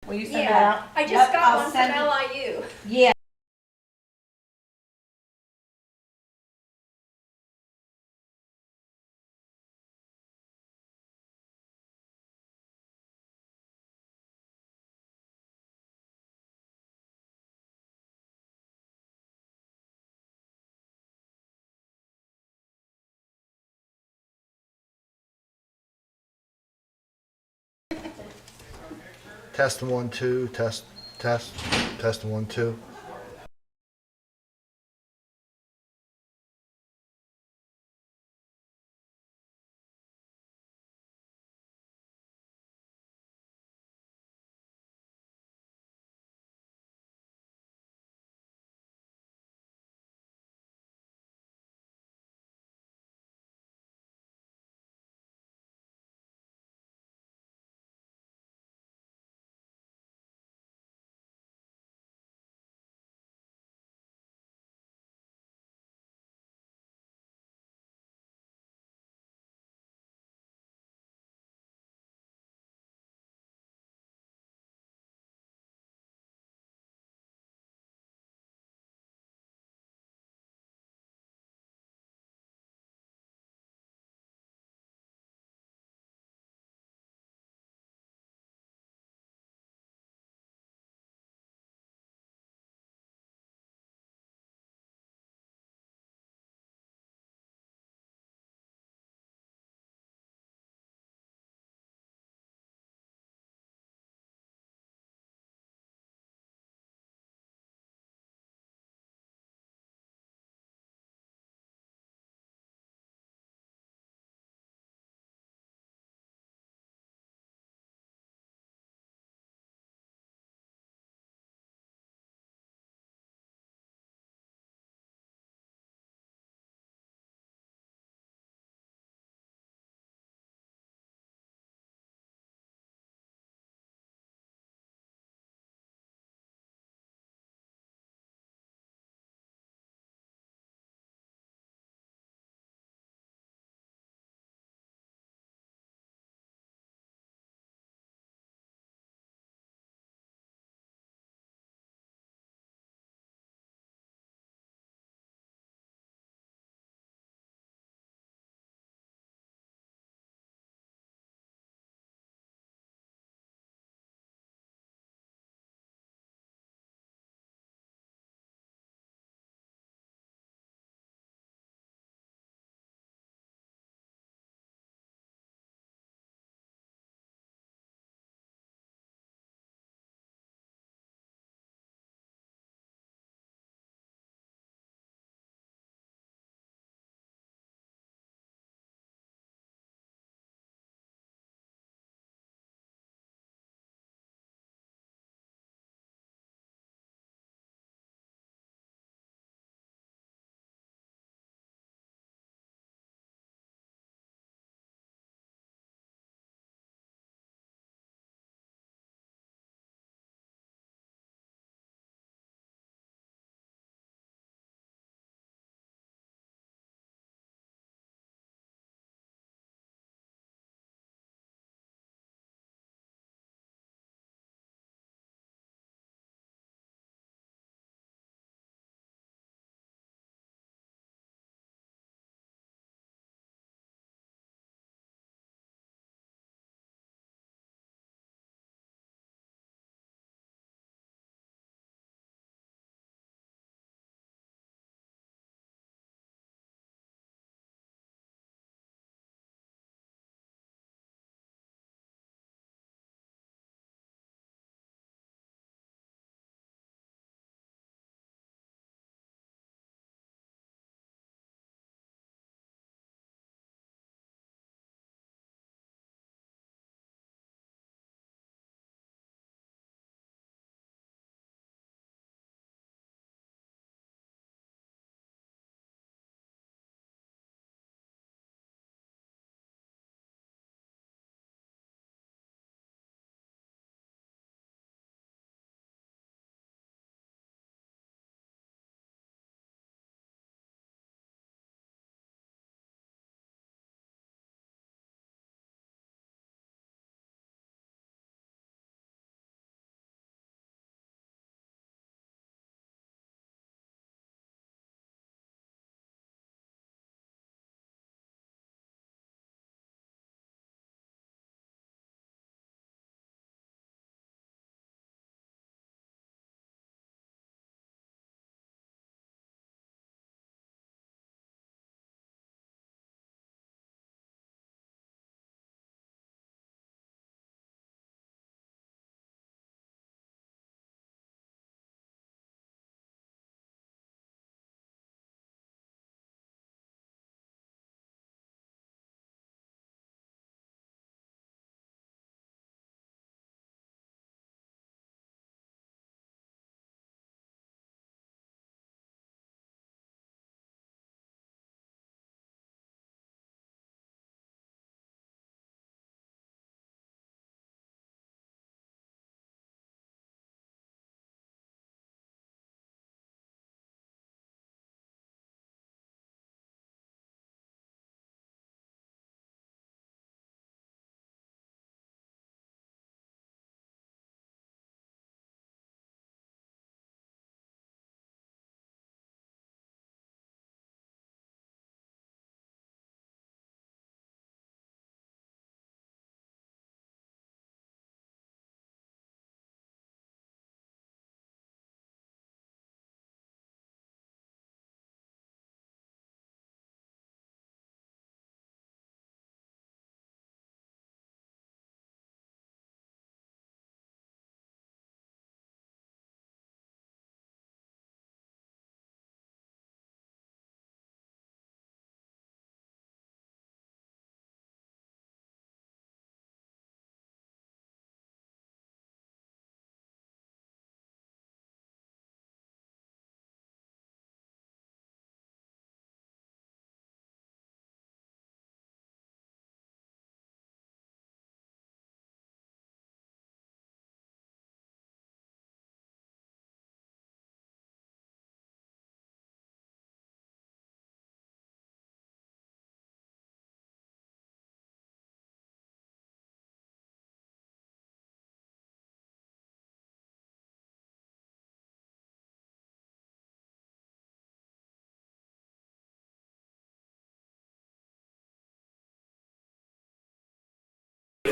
Will you send it out? I just Yep, got I'll one from send it. LIU. Yeah. Test 1 2 test 1 2.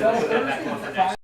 Thursday,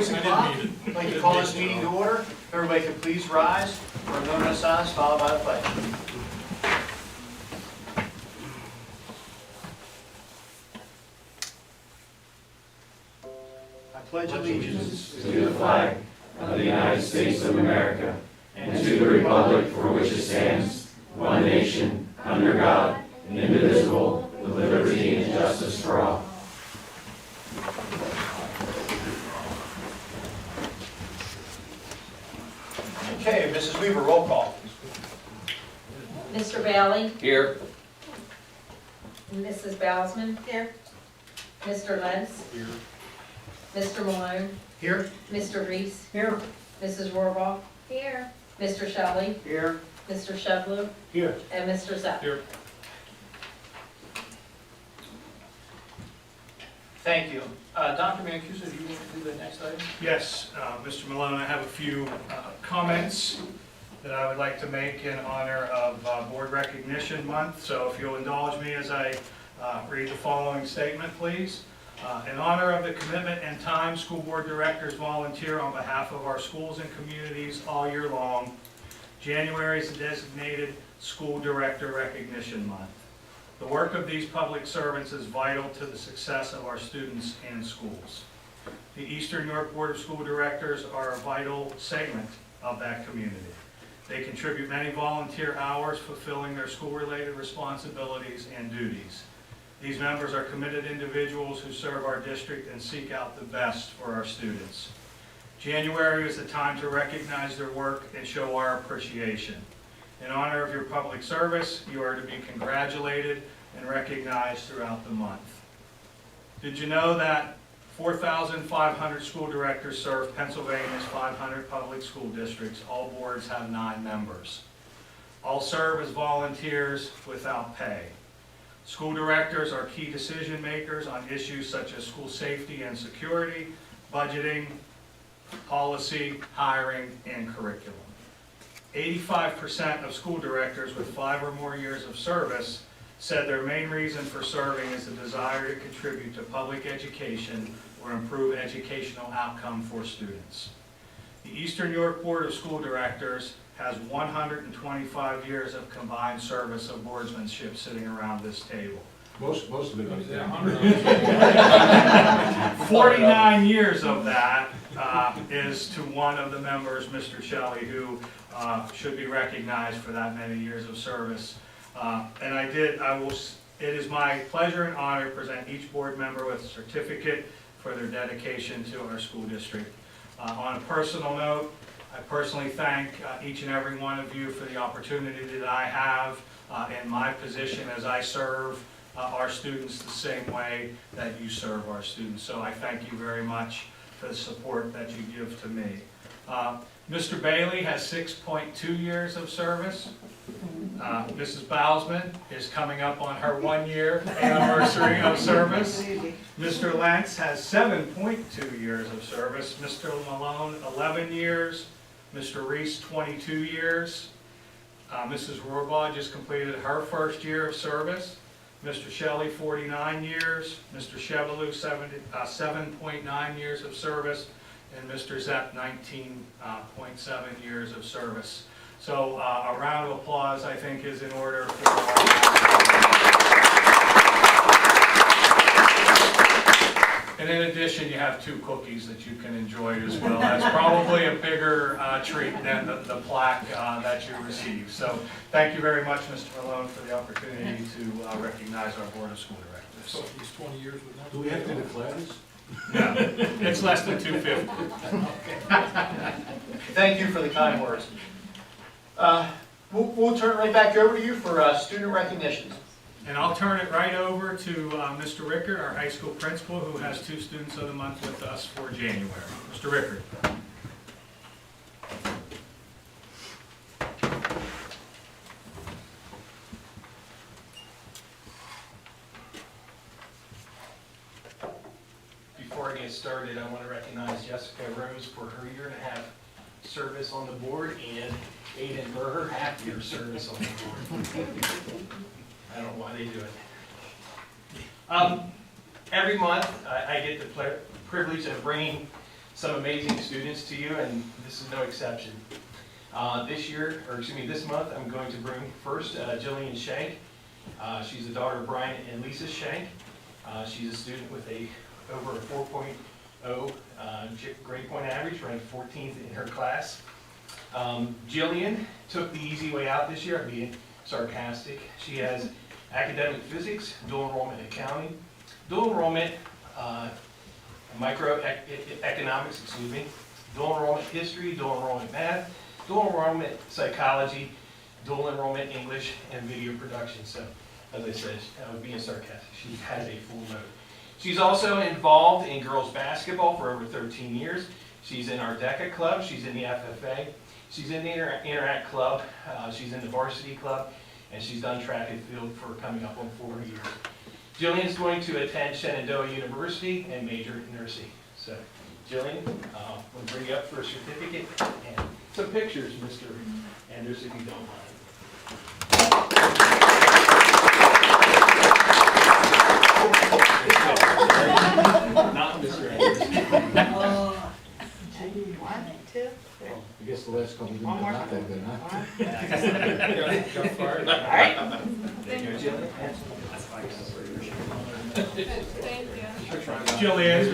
6 o'clock. I'd like to call this meeting to order. If everybody could please rise for a moment of silence, followed by the pledge. I pledge allegiance to the flag of the United States of America and to the republic for which it stands, one nation, under God, indivisible, with liberty and justice for all. Okay, Mrs. Weaver, roll call. Mr. Bailey? Here. Mrs. Bowsman? Here. Mr. Lentz? Here. Mr. Malone? Here. Mr. Reese? Here. Mrs. Rohrbach? Here. Mr. Shelley? Here. Mr. Shevlu? Here. And Mr. Zepp? Here. Thank you. Dr. Mancuso, do you want to do the next item? Yes, Mr. Malone, I have a few comments that I would like to make in honor of Board Recognition Month. So if you'll indulge me as I read the following statement, please. In honor of the commitment and time school board directors volunteer on behalf of our schools and communities all year long, January is the designated School Director Recognition Month. The work of these public servants is vital to the success of our students and schools. The Eastern York Board of School Directors are a vital segment of that community. They contribute many volunteer hours fulfilling their school-related responsibilities and duties. These members are committed individuals who serve our district and seek out the best for our students. January is the time to recognize their work and show our appreciation. In honor of your public service, you are to be congratulated and recognized throughout the month. Did you know that 4,500 school directors serve Pennsylvania's 500 public school districts? All boards have 9 members. All serve as volunteers without pay. School directors are key decision makers on issues such as school safety and security, budgeting, policy, hiring, and curriculum. 85% of school directors with 5 or more years of service said their main reason for serving is the desire to contribute to public education or improve educational outcome for students. The Eastern York Board of School Directors has 125 years of combined service of boardsmanship sitting around this table. Most of it is down. 49 years of that is to one of the members, Mr. Shelley, who should be recognized for that many years of service. It is my pleasure and honor to present each board member with a certificate for their dedication to our school district. On a personal note, I personally thank each and every one of you for the opportunity that I have in my position as I serve our students the same way that you serve our students. So I thank you very much for the support that you give to me. Mr. Bailey has 6.2 years of service. Mrs. Bowsman is coming up on her 1-year anniversary of service. Mr. Lentz has 7.2 years of service. Mr. Malone, 11 years. Mr. Reese, 22 years. Mrs. Rohrbach just completed her first year of service. Mr. Shelley, 49 years. Mr. Shevlu, 7.9 years of service. And Mr. Zepp, 19.7 years of service. So a round of applause, I think, is in order for And in addition, you have 2 cookies that you can enjoy as well. That's probably a bigger treat than the plaque that you receive. So thank you very much, Mr. Malone, for the opportunity to recognize our Board of School Directors. So he's 20 years with us. Do we have to declare this? No, it's less than 250. Thank you for the kind words. We'll turn it right back over to you for student recognitions. And I'll turn it right over to Mr. Rickard, our high school principal, who has 2 students of the month with us for January. Mr. Rickard. Before I get started, I want to recognize Jessica Rose for her 1.5 year service on the board and Aiden Berger, half-year service on the board. I don't know why they do it. Every month, I get the privilege of bringing some amazing students to you, and this is no exception. This month, I'm going to bring first Jillian Shank. She's the daughter of Brian and Lisa Shank. She's a student with over a 4.0 grade point average, ranked 14th in her class. Jillian took the easy way out this year. I'm being sarcastic. She has academic physics, dual enrollment accounting, dual enrollment microeconomics, dual enrollment history, dual enrollment math, dual enrollment psychology, dual enrollment English, and video production. So, as I said, I was being sarcastic. She has a full load. She's also involved in girls basketball for over 13 years. She's in our DECA club. She's in the FFA. She's in the Interact club. She's in the varsity club, and she's done track and field for coming up on 4 years. Jillian's going to attend Shenandoah University and major in nursing. So, Jillian, we'll bring you up for a certificate and some pictures, Mr. Anders, if you don't mind. Not Mr. Anders. One, two. I guess the last couple didn't One not more. that good, huh? All right. There you go, Jillian. Jillian,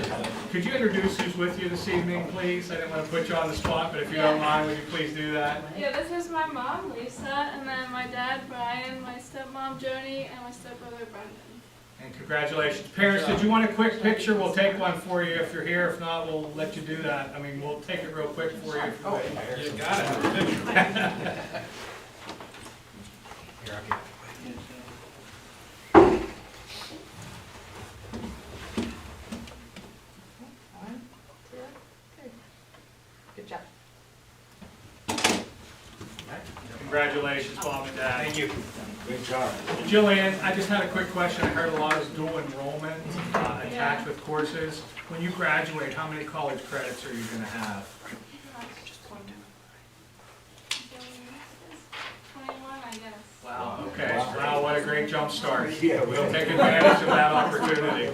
could you introduce who's with you this evening, please? I didn't want to put you on the spot, but if you don't mind, would you please do that? Yeah, this is my mom, Lisa, and then my dad, Brian, my stepmom, Joni, and my stepbrother, Brendan. And congratulations. Parents, did you want a quick picture? We'll take one for you if you're here. If not, we'll let you do that. I mean, we'll take it real quick for you if you're waiting. You got it. Here, I'll get it. One, two, three. Good job. Congratulations, Mom and Dad. Thank you. Great job. Jillian, I just had a quick question. I heard a lot of dual enrollment attached with courses. When you graduate, how many college credits are you going to have? 21, I guess. Wow. Okay. Wow, what a great jump start. Yeah, We'll take advantage of that opportunity.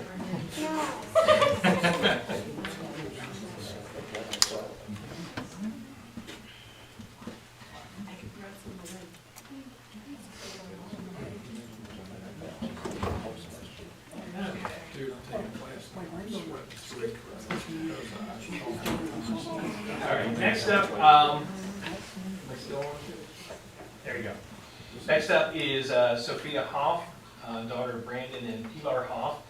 All right, next up, am I still on? There you go. Next up is Sophia Hoff, daughter of Brandon and Pilar Hoff.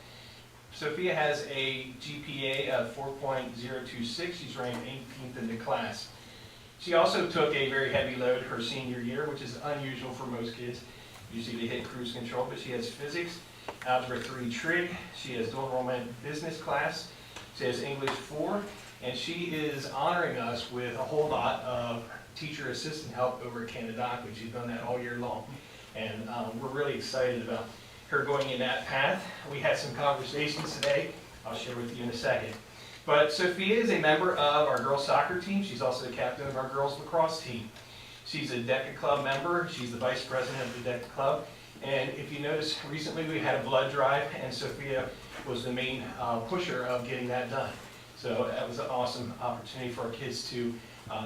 Sophia has a GPA of 4.026. She's ranked 18th in the class. She also took a very heavy load her senior year, which is unusual for most kids. Usually they hit cruise control, but she has physics, Algebra 3 trig. She has dual enrollment business class. She has English 4. And she is honoring us with a whole lot of teacher assistant help over at Canadockley. She's done that all year long. And we're really excited about her going in that path. We had some conversations today. I'll share with you in a second. But Sophia is a member of our girls soccer team. She's also the captain of our girls lacrosse team. She's a DECA club member. She's the vice president of the DECA club. And if you notice, recently we had a blood drive, and Sophia was the main pusher of getting that done. So that was an awesome opportunity for our kids to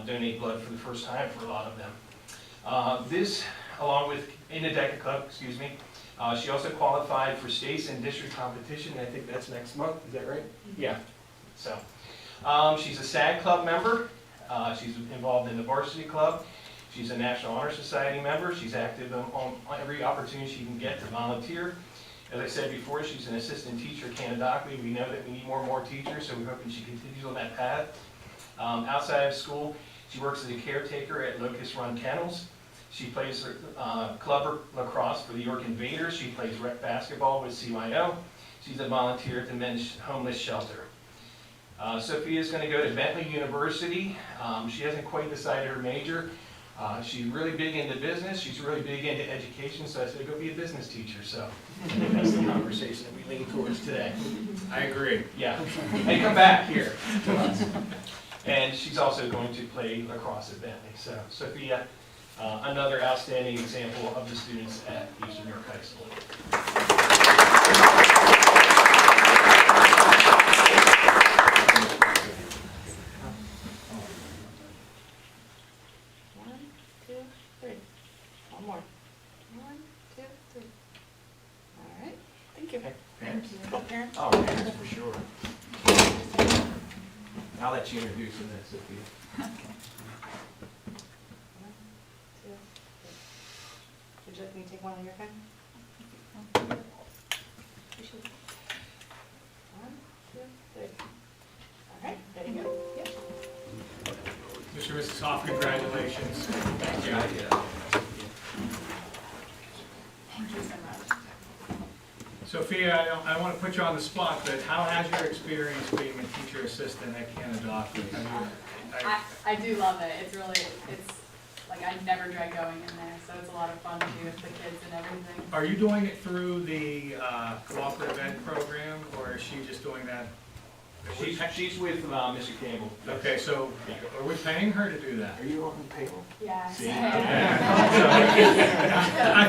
donate blood for the first time for a lot of them. This, along with, in the DECA club, excuse me, she also qualified for states and district competition, and I think that's next month, is that right? Yeah. So, she's a SAG club member. She's involved in the varsity club. She's a National Honor Society member. She's active on every opportunity she can get to volunteer. As I said before, she's an assistant teacher at Canadockley. We know that we need more and more teachers, so we're hoping she continues on that path. Outside of school, she works as a caretaker at Locust Run Kennels. She plays club lacrosse for the York Invaders. She plays rec basketball with CYO. She's a volunteer at the Men's Homeless Shelter. Sophia's going to go to Bentley University. She hasn't quite decided her major. She's really big into business. She's really big into education, so I said, go be a business teacher. So that's the conversation that we lean towards today. I agree. Yeah. And come back here to us. And she's also going to play lacrosse at Bentley. So Sophia, another outstanding example of the students at Eastern York High School. I'll let you introduce them then, Sophia. Would you like me to take one on your phone? One, two, three. All right, there you go. Yep. Mr. and Mrs. Hoff, congratulations. Thank you. Thank you so much. Sophia, I don't want to put you on the spot, but how has your experience being a teacher assistant at Canada? I do love it. It's really, it's like I never dread going in there, so it's a lot of fun to do with the kids and everything. Are you doing it through the cooperative ed program, or is she just doing that? She's with Mr. Campbell. Okay, so are we paying her to do that? Are you on payroll? Yeah. See? I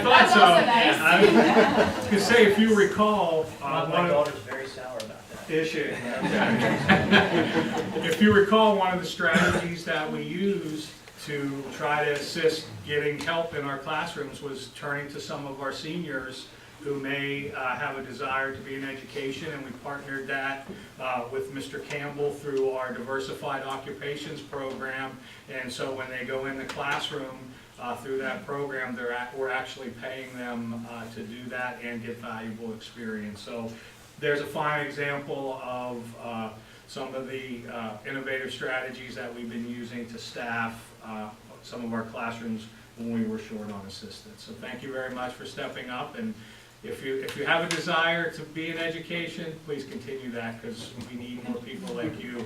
thought so. That's I also nice. was gonna say, if you recall, My one of daughter's very sour about that. issue. If you recall, one of the strategies that we used to try to assist getting help in our classrooms was turning to some of our seniors who may have a desire to be in education, and we partnered that with Mr. Campbell through our Diversified Occupations program. And so when they go in the classroom through that program, we're actually paying them to do that and get valuable experience. So there's a fine example of some of the innovative strategies that we've been using to staff some of our classrooms when we were short on assistants. So thank you very much for stepping up, and if you have a desire to be in education, please continue that, because we need more people like you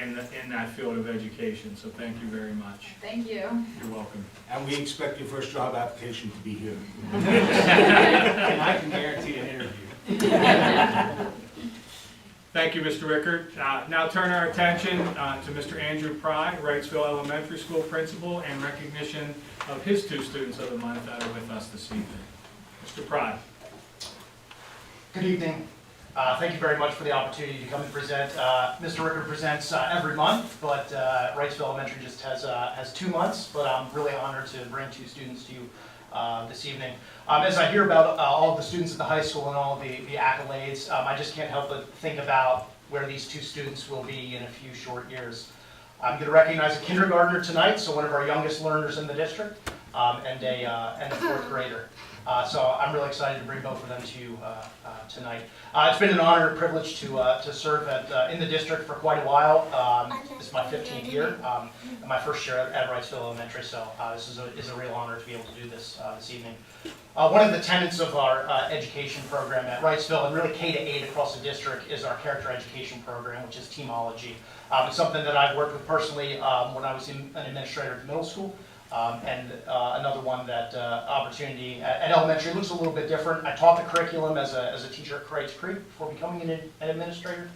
in that field of education. So thank you very much. Thank you. You're welcome. And we expect your first job application to be here. And I can guarantee an interview. Thank you, Mr. Rickard. Now turn our attention to Mr. Andrew Pry, Wrightsville Elementary School Principal, and recognition of his 2 students of the month that are with us this evening. Mr. Pry. Good evening. Thank you very much for the opportunity to come and present. Mr. Rickard presents every month, but Wrightsville Elementary just has 2 months, but I'm really honored to bring 2 students to you this evening. As I hear about all of the students at the high school and all of the accolades, I just can't help but think about where these 2 students will be in a few short years. I'm going to recognize a kindergartner tonight, so one of our youngest learners in the district, and a 4th grader. So I'm really excited to bring both of them to you tonight. It's been an honor and privilege to serve in the district for quite a while. This is my 15th year, and my first year at Wrightsville Elementary, so this is a real honor to be able to do this evening. One of the tenets of our education program at Wrightsville, and really K-8 across the district, is our character education program, which is teamology. It's something that I've worked with personally when I was an administrator at middle school. And another one that opportunity at elementary looks a little bit different. I taught the curriculum as a teacher at Craig's Creek before becoming an administrator.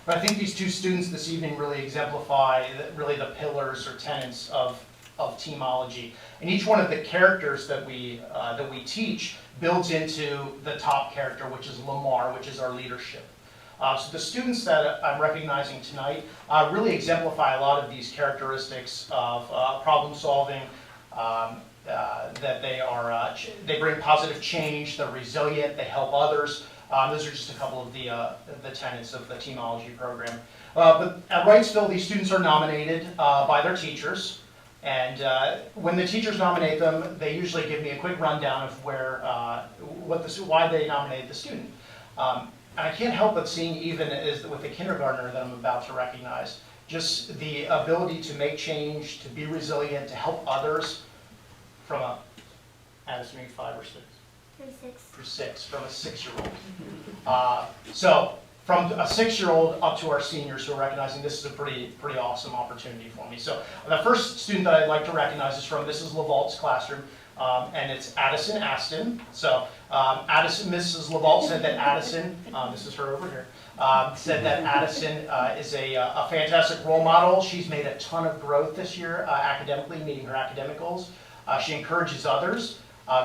But I think these 2 students this evening really exemplify the pillars or tenets of teamology. And each one of the characters that we teach builds into the top character, which is Lamar, which is our leadership. So the students that I'm recognizing tonight really exemplify a lot of these characteristics of problem solving, that they bring positive change, they're resilient, they help others. Those are just a couple of the tenets of the teamology program. But at Wrightsville, these students are nominated by their teachers. And when the teachers nominate them, they usually give me a quick rundown of why they nominated the student. And I can't help but seeing, even with the kindergartner that I'm about to recognize, just the ability to make change, to be resilient, to help others from Addison, 5 or 6? For 6, from a 6-year-old. So from a 6-year-old up to our seniors who are recognizing, this is a pretty awesome opportunity for me. So the first student that I'd like to recognize is from Mrs. LaValt's classroom. And it's Addison Aston. So Mrs. LaVault said that Addison, this is her over here, said that Addison is a fantastic role model. She's made a ton of growth this year academically, meeting her academic goals. She encourages others.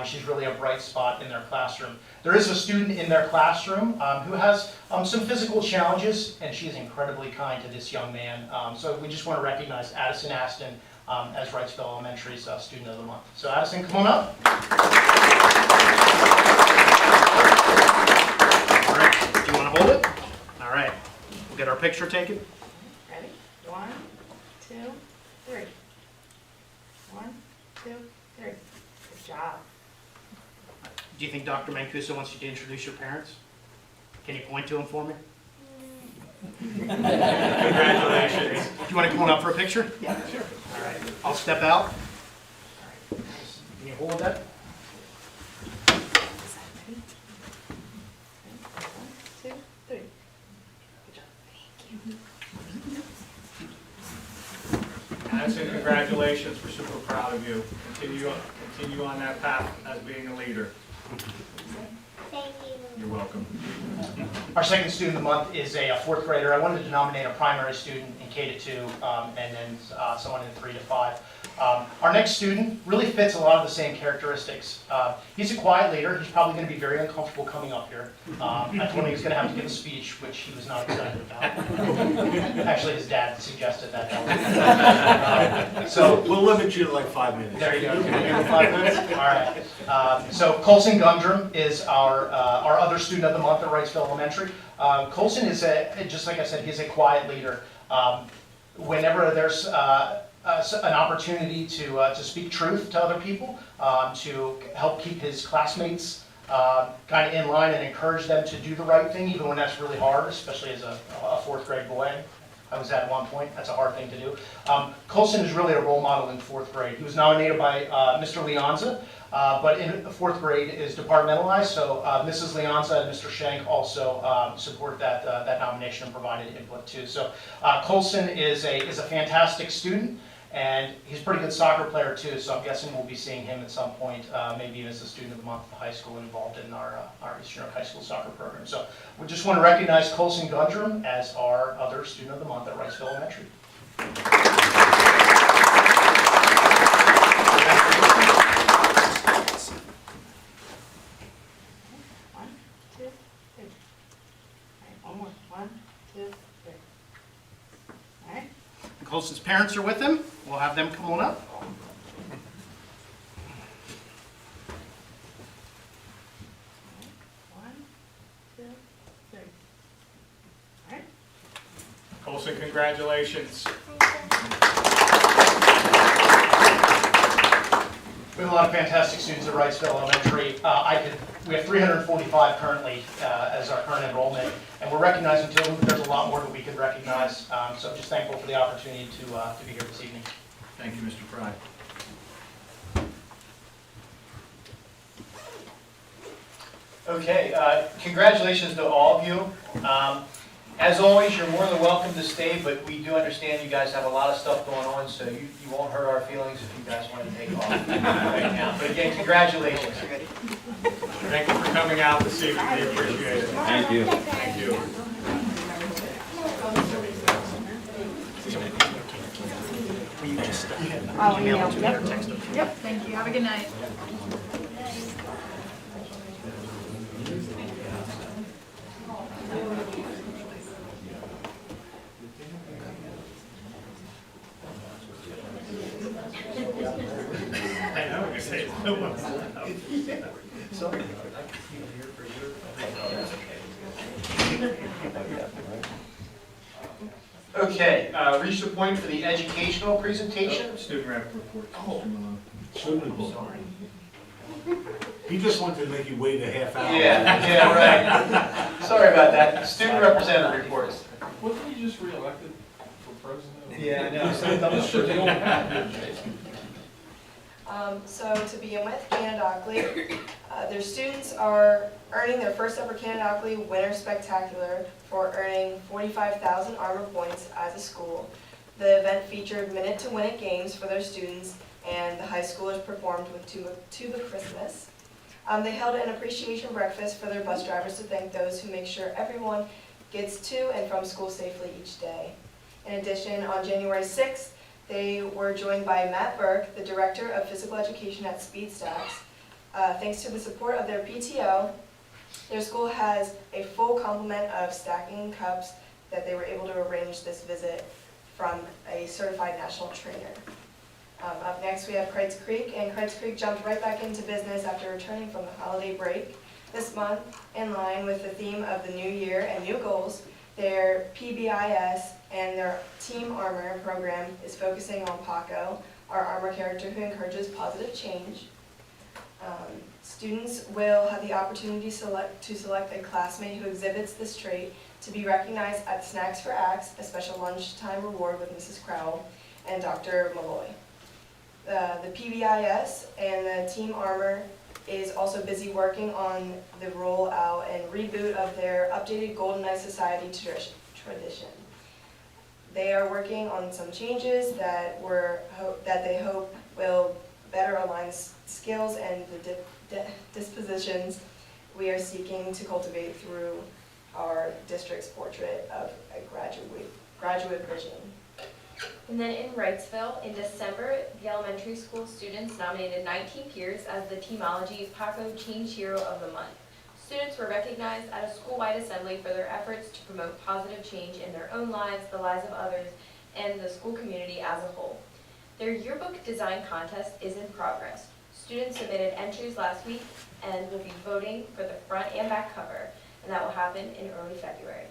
She's really a bright spot in their classroom. There is a student in their classroom who has some physical challenges, and she is incredibly kind to this young man. So we just want to recognize Addison Aston as Wrightsville Elementary's Student of the Month. So Addison, come on up. All right, do you want to hold it? All right, we'll get our picture taken. Ready? 1, 2, 3. 1, 2, 3. Good job. Do you think Dr. Mancuso wants you to introduce your parents? Can you point to them for me? Congratulations. Do you want to come on up for a picture? Yeah, sure. All right, I'll step out. All right. Can you hold that? 1, 2, 3. Good job. Thank you. Madison, congratulations. We're super proud of you. Continue on that path as being a leader. Thank you. You're welcome. Our second student of the month is a fourth grader. I wanted to nominate a primary student in K to 2 and then someone in 3 to 5. Our next student really fits a lot of the same characteristics. He's a quiet leader. He's probably going to be very uncomfortable coming up here. I told him he was going to have to give a speech, which he was not excited about. Actually, his dad suggested that. So we'll limit you to like 5 minutes. There you go. Can we give him 5 minutes? All right. So Colson Gundrum is our other student of the month at Wrightsville Elementary. Colson is just like I said, he's a quiet leader. Whenever there's an opportunity to speak truth to other people, to help keep his classmates kind of in line and encourage them to do the right thing, even when that's really hard, especially as a fourth grade boy. I was at one point. That's a hard thing to do. Colson is really a role model in fourth grade. He was nominated by Mr. Leonza, but in fourth grade is departmentalized, so Mrs. Leonza and Mr. Shank also support that nomination and provided input too. So Colson is a fantastic student, and he's a pretty good soccer player too, so I'm guessing we'll be seeing him at some point, maybe even as a student of the month at the high school involved in our Eastern York High School soccer program. So we just want to recognize Colson Gundrum as our other student of the month at Wrightsville Elementary. One, two, three. All right, one more. 1, 2, 3. All right. Colson's parents are with him. We'll have them come on up. One, two, three. All right. Colson, congratulations. We have a lot of fantastic students at Wrightsville Elementary. We have 345 currently as our current enrollment, and we're recognizing too, there's a lot more that we could recognize. So I'm just thankful for the opportunity to be here this evening. Thank you, Mr. Fry. Okay, congratulations to all of you. As always, you're more than welcome to stay, but we do understand you guys have a lot of stuff going on, so you won't hurt our feelings if you guys want to take off right now. But again, congratulations. Thank you for coming out this evening. We appreciate it. Thank you. Thank you. Email it to me or text it. Yep, thank you. Have a good night. I know, you're saying no one's Sorry. Okay, reached the point for the educational presentation. Student rep report. Oh. Shouldn't have. He just wanted to make you wait a half hour. Yeah, right. Sorry about that. Student representative reports. Wasn't he just reelected for president? Yeah, I know. This should be on that. So to begin with, Canada-Ockley, their students are earning their first ever Canada-Ockley Winter Spectacular for earning 45,000 armor points as a school. The event featured minute-to-win-it games for their students, and the high schoolers performed with Tuba Christmas. They held an appreciation breakfast for their bus drivers to thank those who make sure everyone gets to and from school safely each day. In addition, on January 6th, they were joined by Matt Burke, the Director of Physical Education at Speed Stacks. Thanks to the support of their PTO, their school has a full complement of stacking cups that they were able to arrange this visit from a certified national trainer. Up next we have Kreitz Creek, and Kreitz Creek jumped right back into business after returning from the holiday break. This month, in line with the theme of the new year and new goals, their PBIS and their Team Armor program is focusing on Paco, our armor character who encourages positive change. Students will have the opportunity to select a classmate who exhibits this trait to be recognized at Snacks for Acts, a special lunchtime reward with Mrs. Crowell and Dr. Malloy. The PBIS and the Team Armor is also busy working on the rollout and reboot of their updated Golden Knight Society tradition. They are working on some changes that they hope will better align skills and the dispositions we are seeking to cultivate through our district's portrait of a graduate vision. And then in Wrightsville, in December, the elementary school students nominated 19 peers as the Teamology Paco Change Hero of the Month. Students were recognized at a school-wide assembly for their efforts to promote positive change in their own lives, the lives of others, and the school community as a whole. Their yearbook design contest is in progress. Students submitted entries last week and will be voting for the front and back cover, and that will happen in early February.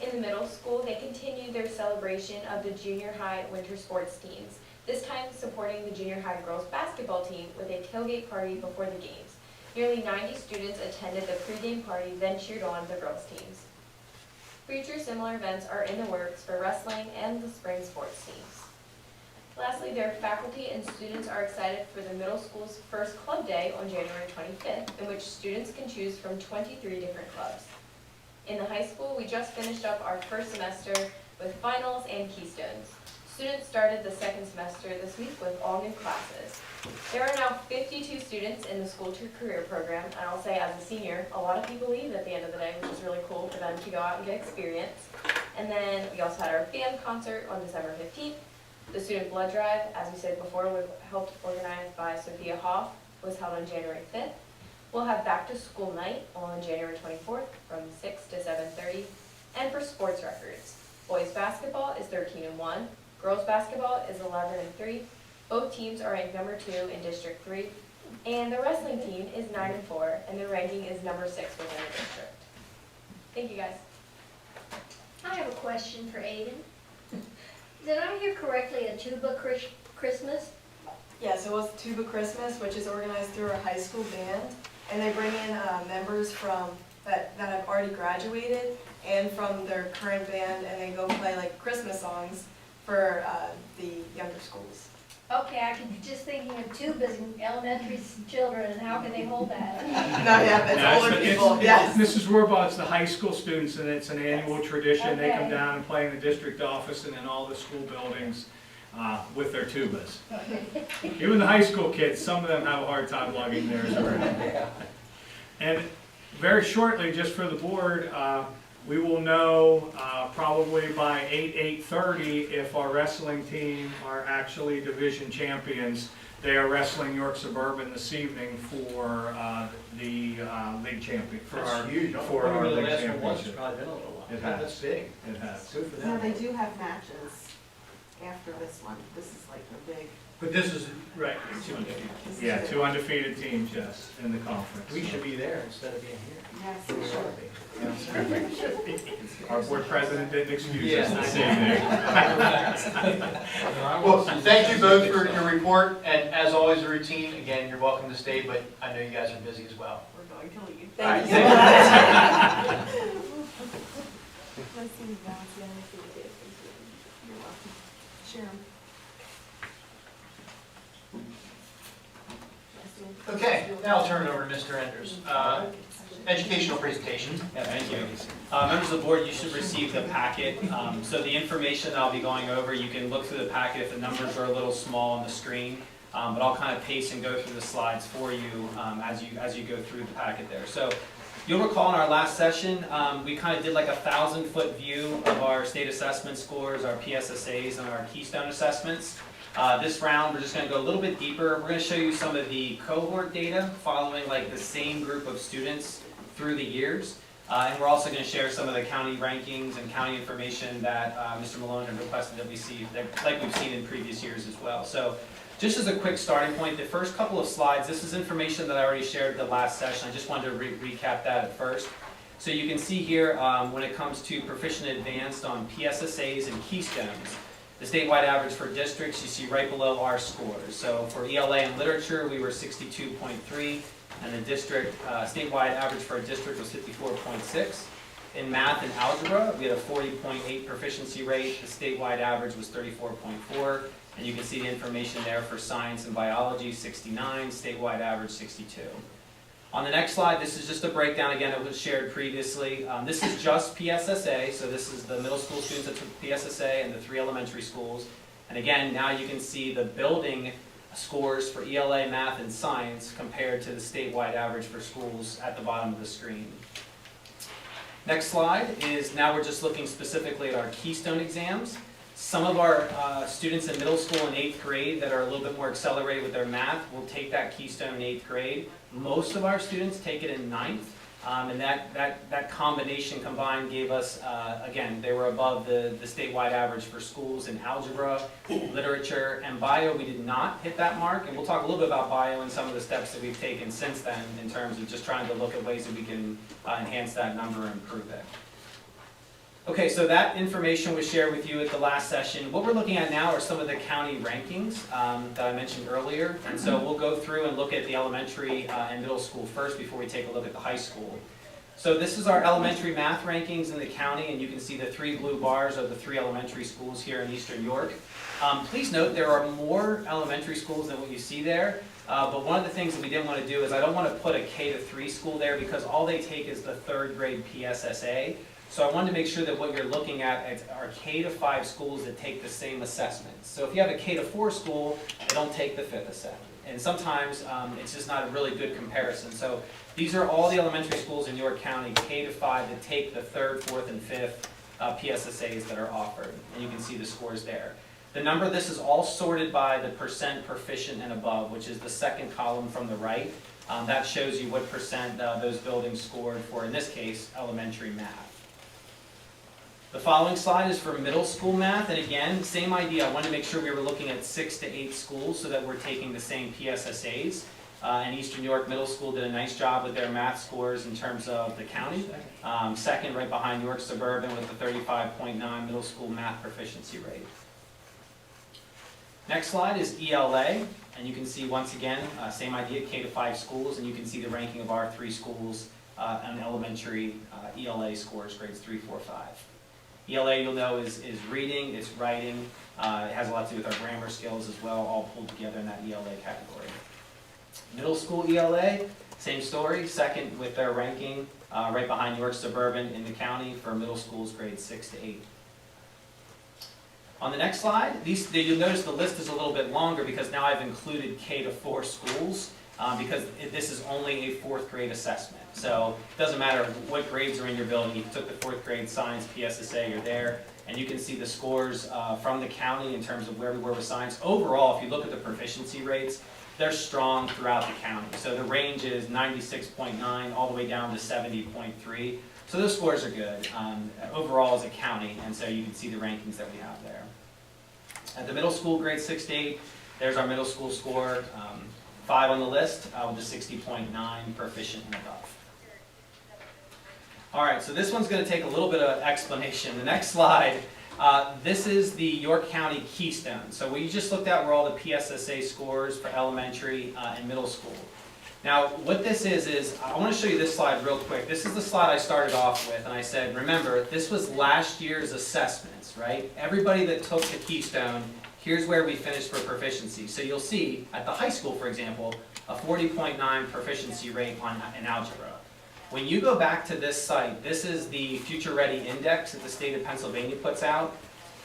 In the middle school, they continue their celebration of the junior high winter sports teams, this time supporting the junior high girls basketball team with a tailgate party before the games. Nearly 90 students attended the pregame party, then cheered on the girls' teams. Future similar events are in the works for wrestling and the spring sports teams. Lastly, their faculty and students are excited for the middle school's first club day on January 25th, in which students can choose from 23 different clubs. In the high school, we just finished up our first semester with finals and keystones. Students started the second semester this week with all new classes. There are now 52 students in the School to Career program, and I'll say as a senior, a lot of people leave at the end of the day, which is really cool for them to go out and get experience. And then we also had our band concert on December 15th. The student blood drive, as we said before, was helped organized by Sophia Hoff, was held on January 5th. We'll have back to school night on January 24th from 6 to 7:30. And for sports records, boys basketball is 13-1, girls basketball is 11-3. Both teams are ranked number 2 in District 3, and the wrestling team is 9-4, and their ranking is number 6 within the district. Thank you, guys. I have a question for Aiden. Did I hear correctly, a tuba Christmas? Yes, it was Tuba Christmas, which is organized through our high school band, and they bring in members from that have already graduated and from their current band, and they go play like Christmas songs for the younger schools. Okay, I can just thinking of tubas and elementary children, and how can they hold that? No, yeah, it's older people, yes. Mrs. Rohrbaugh, it's the high school students, and it's an annual tradition. They come Okay. down and play in the district office and in all the school buildings with their tubas. Even the high school kids, some of them have a hard time lugging theirs around. And very shortly, just for the board, we will know probably by 8:30 if our wrestling team are actually division champions. They are wrestling York Suburban this evening for the league champion. That's huge. For our league It's championship. probably been a little while. It has. That's big. It has. Good for No, them. they do have matches after this one. This is like the big. But this is, Right. Yeah, 2 undefeated teams, yes, in the conference. we should be there instead of being here. Yes, they should be. Our board president didn't excuse us Yeah. this evening. Well, thank you both for your report, and as always, the routine, again, you're welcome to stay, but I know you guys are busy as well. We're going to leave. Thank you. Let's see the balance. Yeah, let's see what it is. You're welcome. Share 'em. Okay, now I'll turn it over to Mr. Enders. Educational presentation. Yeah, thank you. Members of the board, you should receive the packet. So the information that I'll be going over, you can look through the packet if the numbers are a little small on the screen. But I'll kind of pace and go through the slides for you as you go through the packet there. So you'll recall in our last session, we kind of did like a 1,000-foot view of our state assessment scores, our PSSAs, and our Keystone assessments. This round, we're just going to go a little bit deeper. We're going to show you some of the cohort data following like the same group of students through the years. And we're also going to share some of the county rankings and county information that Mr. Malone had requested that we see, like we've seen in previous years as well. So just as a quick starting point, the first couple of slides, this is information that I already shared the last session. I just wanted to recap that at first. So you can see here, when it comes to proficient advanced on PSSAs and Keystones, the statewide average for districts, you see right below our scores. So for ELA and literature, we were 62.3, and the district, statewide average for a district was 54.6. In math and algebra, we had a 40.8 proficiency rate. The statewide average was 34.4. And you can see the information there for science and biology, 69, statewide average 62. On the next slide, this is just a breakdown again that was shared previously. This is just PSSA, so this is the middle school students that took PSSA and the 3 elementary schools. And again, now you can see the building scores for ELA, math, and science compared to the statewide average for schools at the bottom of the screen. Next slide is, now we're just looking specifically at our Keystone exams. Some of our students in middle school and 8th grade that are a little bit more accelerated with their math will take that Keystone in 8th grade. Most of our students take it in 9th, and that combination combined gave us, again, they were above the statewide average for schools in algebra, literature, and bio. We did not hit that mark, and we'll talk a little bit about bio and some of the steps that we've taken since then in terms of just trying to look at ways that we can enhance that number and improve it. Okay, so that information was shared with you at the last session. What we're looking at now are some of the county rankings that I mentioned earlier. And so we'll go through and look at the elementary and middle school first before we take a look at the high school. So this is our elementary math rankings in the county, and you can see the 3 blue bars of the 3 elementary schools here in Eastern York. Please note there are more elementary schools than what you see there. But one of the things that we didn't want to do is I don't want to put a K-3 school there because all they take is the 3rd grade PSSA. So I wanted to make sure that what you're looking at are K-5 schools that take the same assessments. So if you have a K-4 school, they don't take the 5th assessment. And sometimes it's just not a really good comparison. So these are all the elementary schools in York County, K-5, that take the 3rd, 4th, and 5th PSSAs that are offered. And you can see the scores there. The number, this is all sorted by the percent proficient and above, which is the 2nd column from the right. That shows you what percent those buildings scored for, in this case, elementary math. The following slide is for middle school math, and again, same idea. I wanted to make sure we were looking at 6 to 8 schools so that we're taking the same PSSAs. And Eastern York Middle School did a nice job with their math scores in terms of the county. 2nd, right behind York Suburban with the 35.9 middle school math proficiency rate. Next slide is ELA, and you can see once again, same idea, K-5 schools, and you can see the ranking of our 3 schools on elementary ELA scores, grades 3, 4, 5. ELA, you'll know, is reading, it's writing, it has a lot to do with our grammar skills as well, all pulled together in that ELA category. Middle school ELA, same story, 2nd with their ranking, right behind York Suburban in the county for middle schools grades 6 to 8. On the next slide, you'll notice the list is a little bit longer because now I've included K-4 schools because this is only a 4th grade assessment. So it doesn't matter what grades are in your building. You took the 4th grade science PSSA, you're there, and you can see the scores from the county in terms of where we were with science. Overall, if you look at the proficiency rates, they're strong throughout the county. So the range is 96.9 all the way down to 70.3. So those scores are good overall as a county, and so you can see the rankings that we have there. At the middle school, grades 6 to 8, there's our middle school score. 5 on the list with a 60.9 proficient and above. All right, so this one's going to take a little bit of explanation. The next slide, this is the York County Keystone. So what you just looked at were all the PSSA scores for elementary and middle school. Now, what this is I want to show you this slide real quick. This is the slide I started off with, and I said, remember, this was last year's assessments, right? Everybody that took the Keystone, here's where we finished for proficiency. So you'll see, at the high school, for example, a 40.9 proficiency rate in algebra. When you go back to this site, this is the Future Ready Index that the state of Pennsylvania puts out.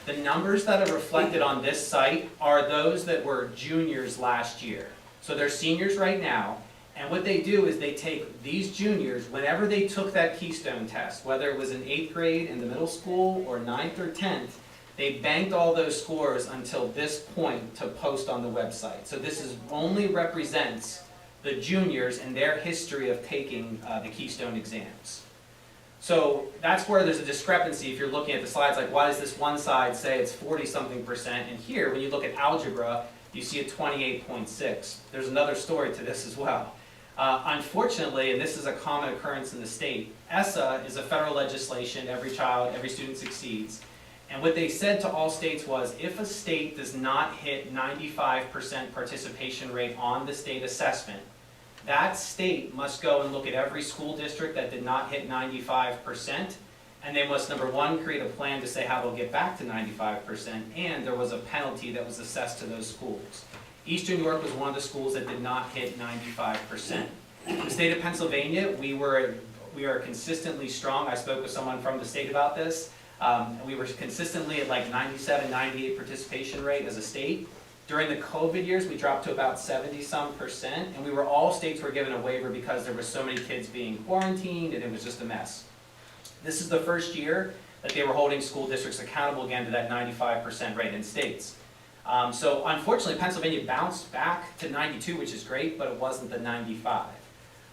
The numbers that are reflected on this site are those that were juniors last year. So they're seniors right now, and what they do is they take these juniors, whenever they took that Keystone test, whether it was in 8th grade in the middle school or 9th or 10th, they banked all those scores until this point to post on the website. So this only represents the juniors and their history of taking the Keystone exams. So that's where there's a discrepancy if you're looking at the slides, like why does this one side say it's 40-something%, and here, when you look at algebra, you see a 28.6. There's another story to this as well. Unfortunately, and this is a common occurrence in the state, ESSA is a federal legislation, every child, every student succeeds. And what they said to all states was, if a state does not hit 95% participation rate on the state assessment, that state must go and look at every school district that did not hit 95%, and they must, number one, create a plan to say how they'll get back to 95%, and there was a penalty that was assessed to those schools. Eastern New York was one of the schools that did not hit 95%. The state of Pennsylvania, we are consistently strong. I spoke with someone from the state about this. We were consistently at like 97, 98 participation rate as a state. During the COVID years, we dropped to about 70-some%, and all states were given a waiver because there were so many kids being quarantined, and it was just a mess. This is the first year that they were holding school districts accountable again to that 95% rate in states. So unfortunately, Pennsylvania bounced back to 92, which is great, but it wasn't the 95.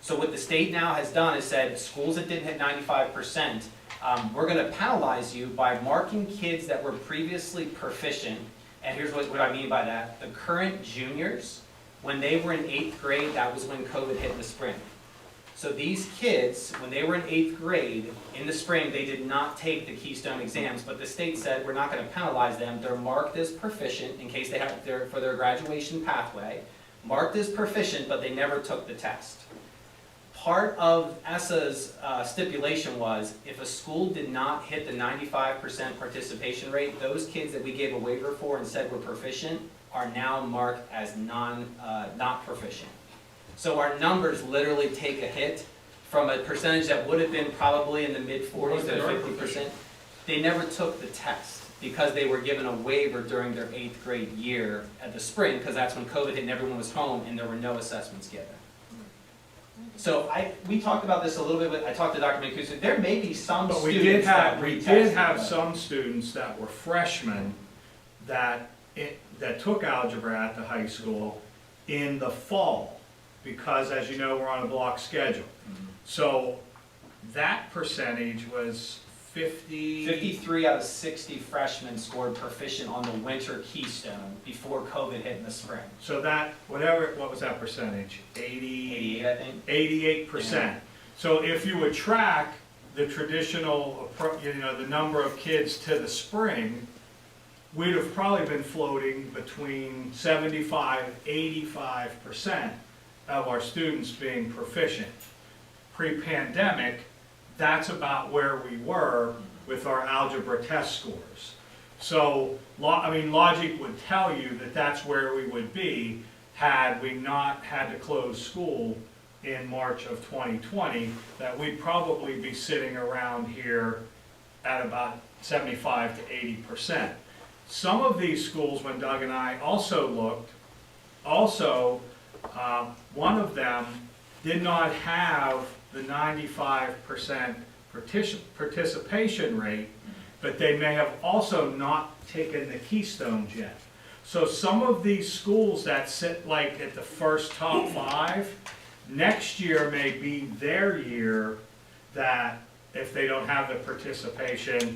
So what the state now has done is said, schools that didn't hit 95%, we're going to penalize you by marking kids that were previously proficient. And here's what I mean by that. The current juniors, when they were in 8th grade, that was when COVID hit in the spring. So these kids, when they were in 8th grade, in the spring, they did not take the Keystone exams, but the state said, we're not going to penalize them. They're marked as proficient in case they have for their graduation pathway, marked as proficient, but they never took the test. Part of ESSA's stipulation was, if a school did not hit the 95% participation rate, those kids that we gave a waiver for and said were proficient are now marked as not proficient. So our numbers literally take a hit from a percentage that would have been probably in the mid-40s to 50%. They never took the test because they were given a waiver during their 8th grade year at the spring, because that's when COVID hit and everyone was home and there were no assessments given. So we talked about this a little bit, but I talked to Dr. Mancuso. There may be some But students we did have some students that were freshmen that took algebra at the high school in the fall, because as you know, we're on a block schedule. So that percentage was 53 out of 60 freshmen scored proficient on the winter Keystone before COVID hit in the spring. So what was that percentage? 88, I think. 88%. Yeah. So if you would track the traditional, the number of kids to the spring, we'd have probably been floating between 75 and 85% of our students being proficient. Pre-pandemic, that's about where we were with our algebra test scores. So, logic would tell you that that's where we would be had we not had to close school in March of 2020, that we'd probably be sitting around here at about 75 to 80%. Some of these schools, when Doug and I also looked, one of them did not have the 95% participation rate, but they may have also not taken the Keystones yet. So some of these schools that sit like at the first top 5, next year may be their year that if they don't have the participation,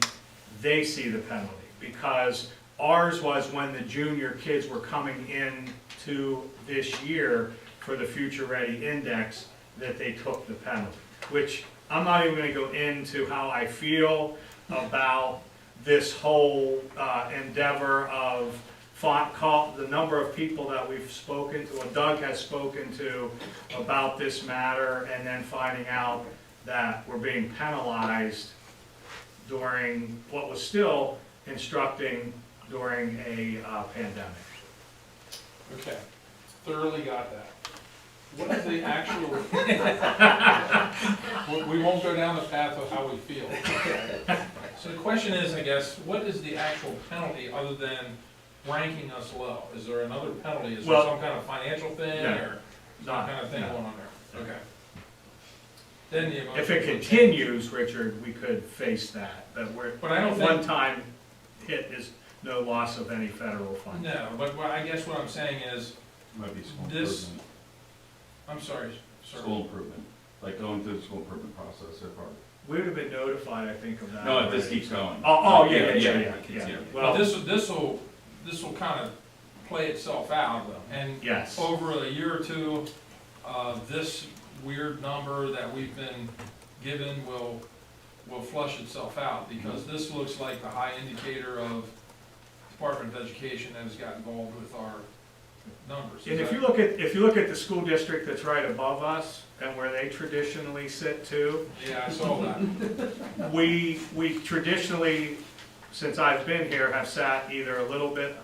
they see the penalty. Because ours was when the junior kids were coming in to this year for the Future Ready Index that they took the penalty, which I'm not even going to go into how I feel about this whole endeavor of the number of people that we've spoken to, or Doug has spoken to about this matter, and then finding out that we're being penalized during what was still instructing during a pandemic. Okay, thoroughly got that. What is the actual, we won't go down the path of how we feel. So the question is, I guess, what is the actual penalty other than ranking us low? Is there another penalty? Is there some kind of financial thing or some kind of thing going on there? Okay. Then the if it continues, Richard, we could face that. But I don't think one-time hit is no loss of any federal funds. No, but I guess what I'm saying is, Might be school this, improvement. I'm sorry, sir. School improvement, like going through the school improvement process, they're part of it. We would have been notified, I think, of that. No, if already. this keeps going. Yeah. Well, this will kind of play itself out, and yes, over a year or two, this weird number that we've been given will flush itself out, because this looks like the high indicator of Department of Education that has got involved with our numbers. And if you look at the school district that's right above us, and where they traditionally sit too, Yeah, I saw that. we traditionally, since I've been here, have sat either a little bit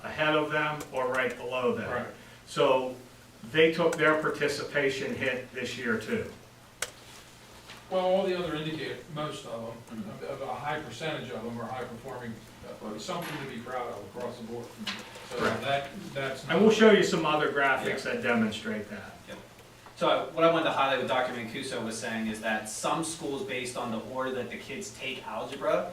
ahead of them or right below them. Right. So they took their participation hit this year too. Well, all the other indicators, most of them, a high percentage of them are high performing, something to be proud of across the board. So Correct. that's. And we'll show you some other graphics that demonstrate that. So what I wanted to highlight what Dr. Mancuso was saying is that some schools, based on the order that the kids take algebra,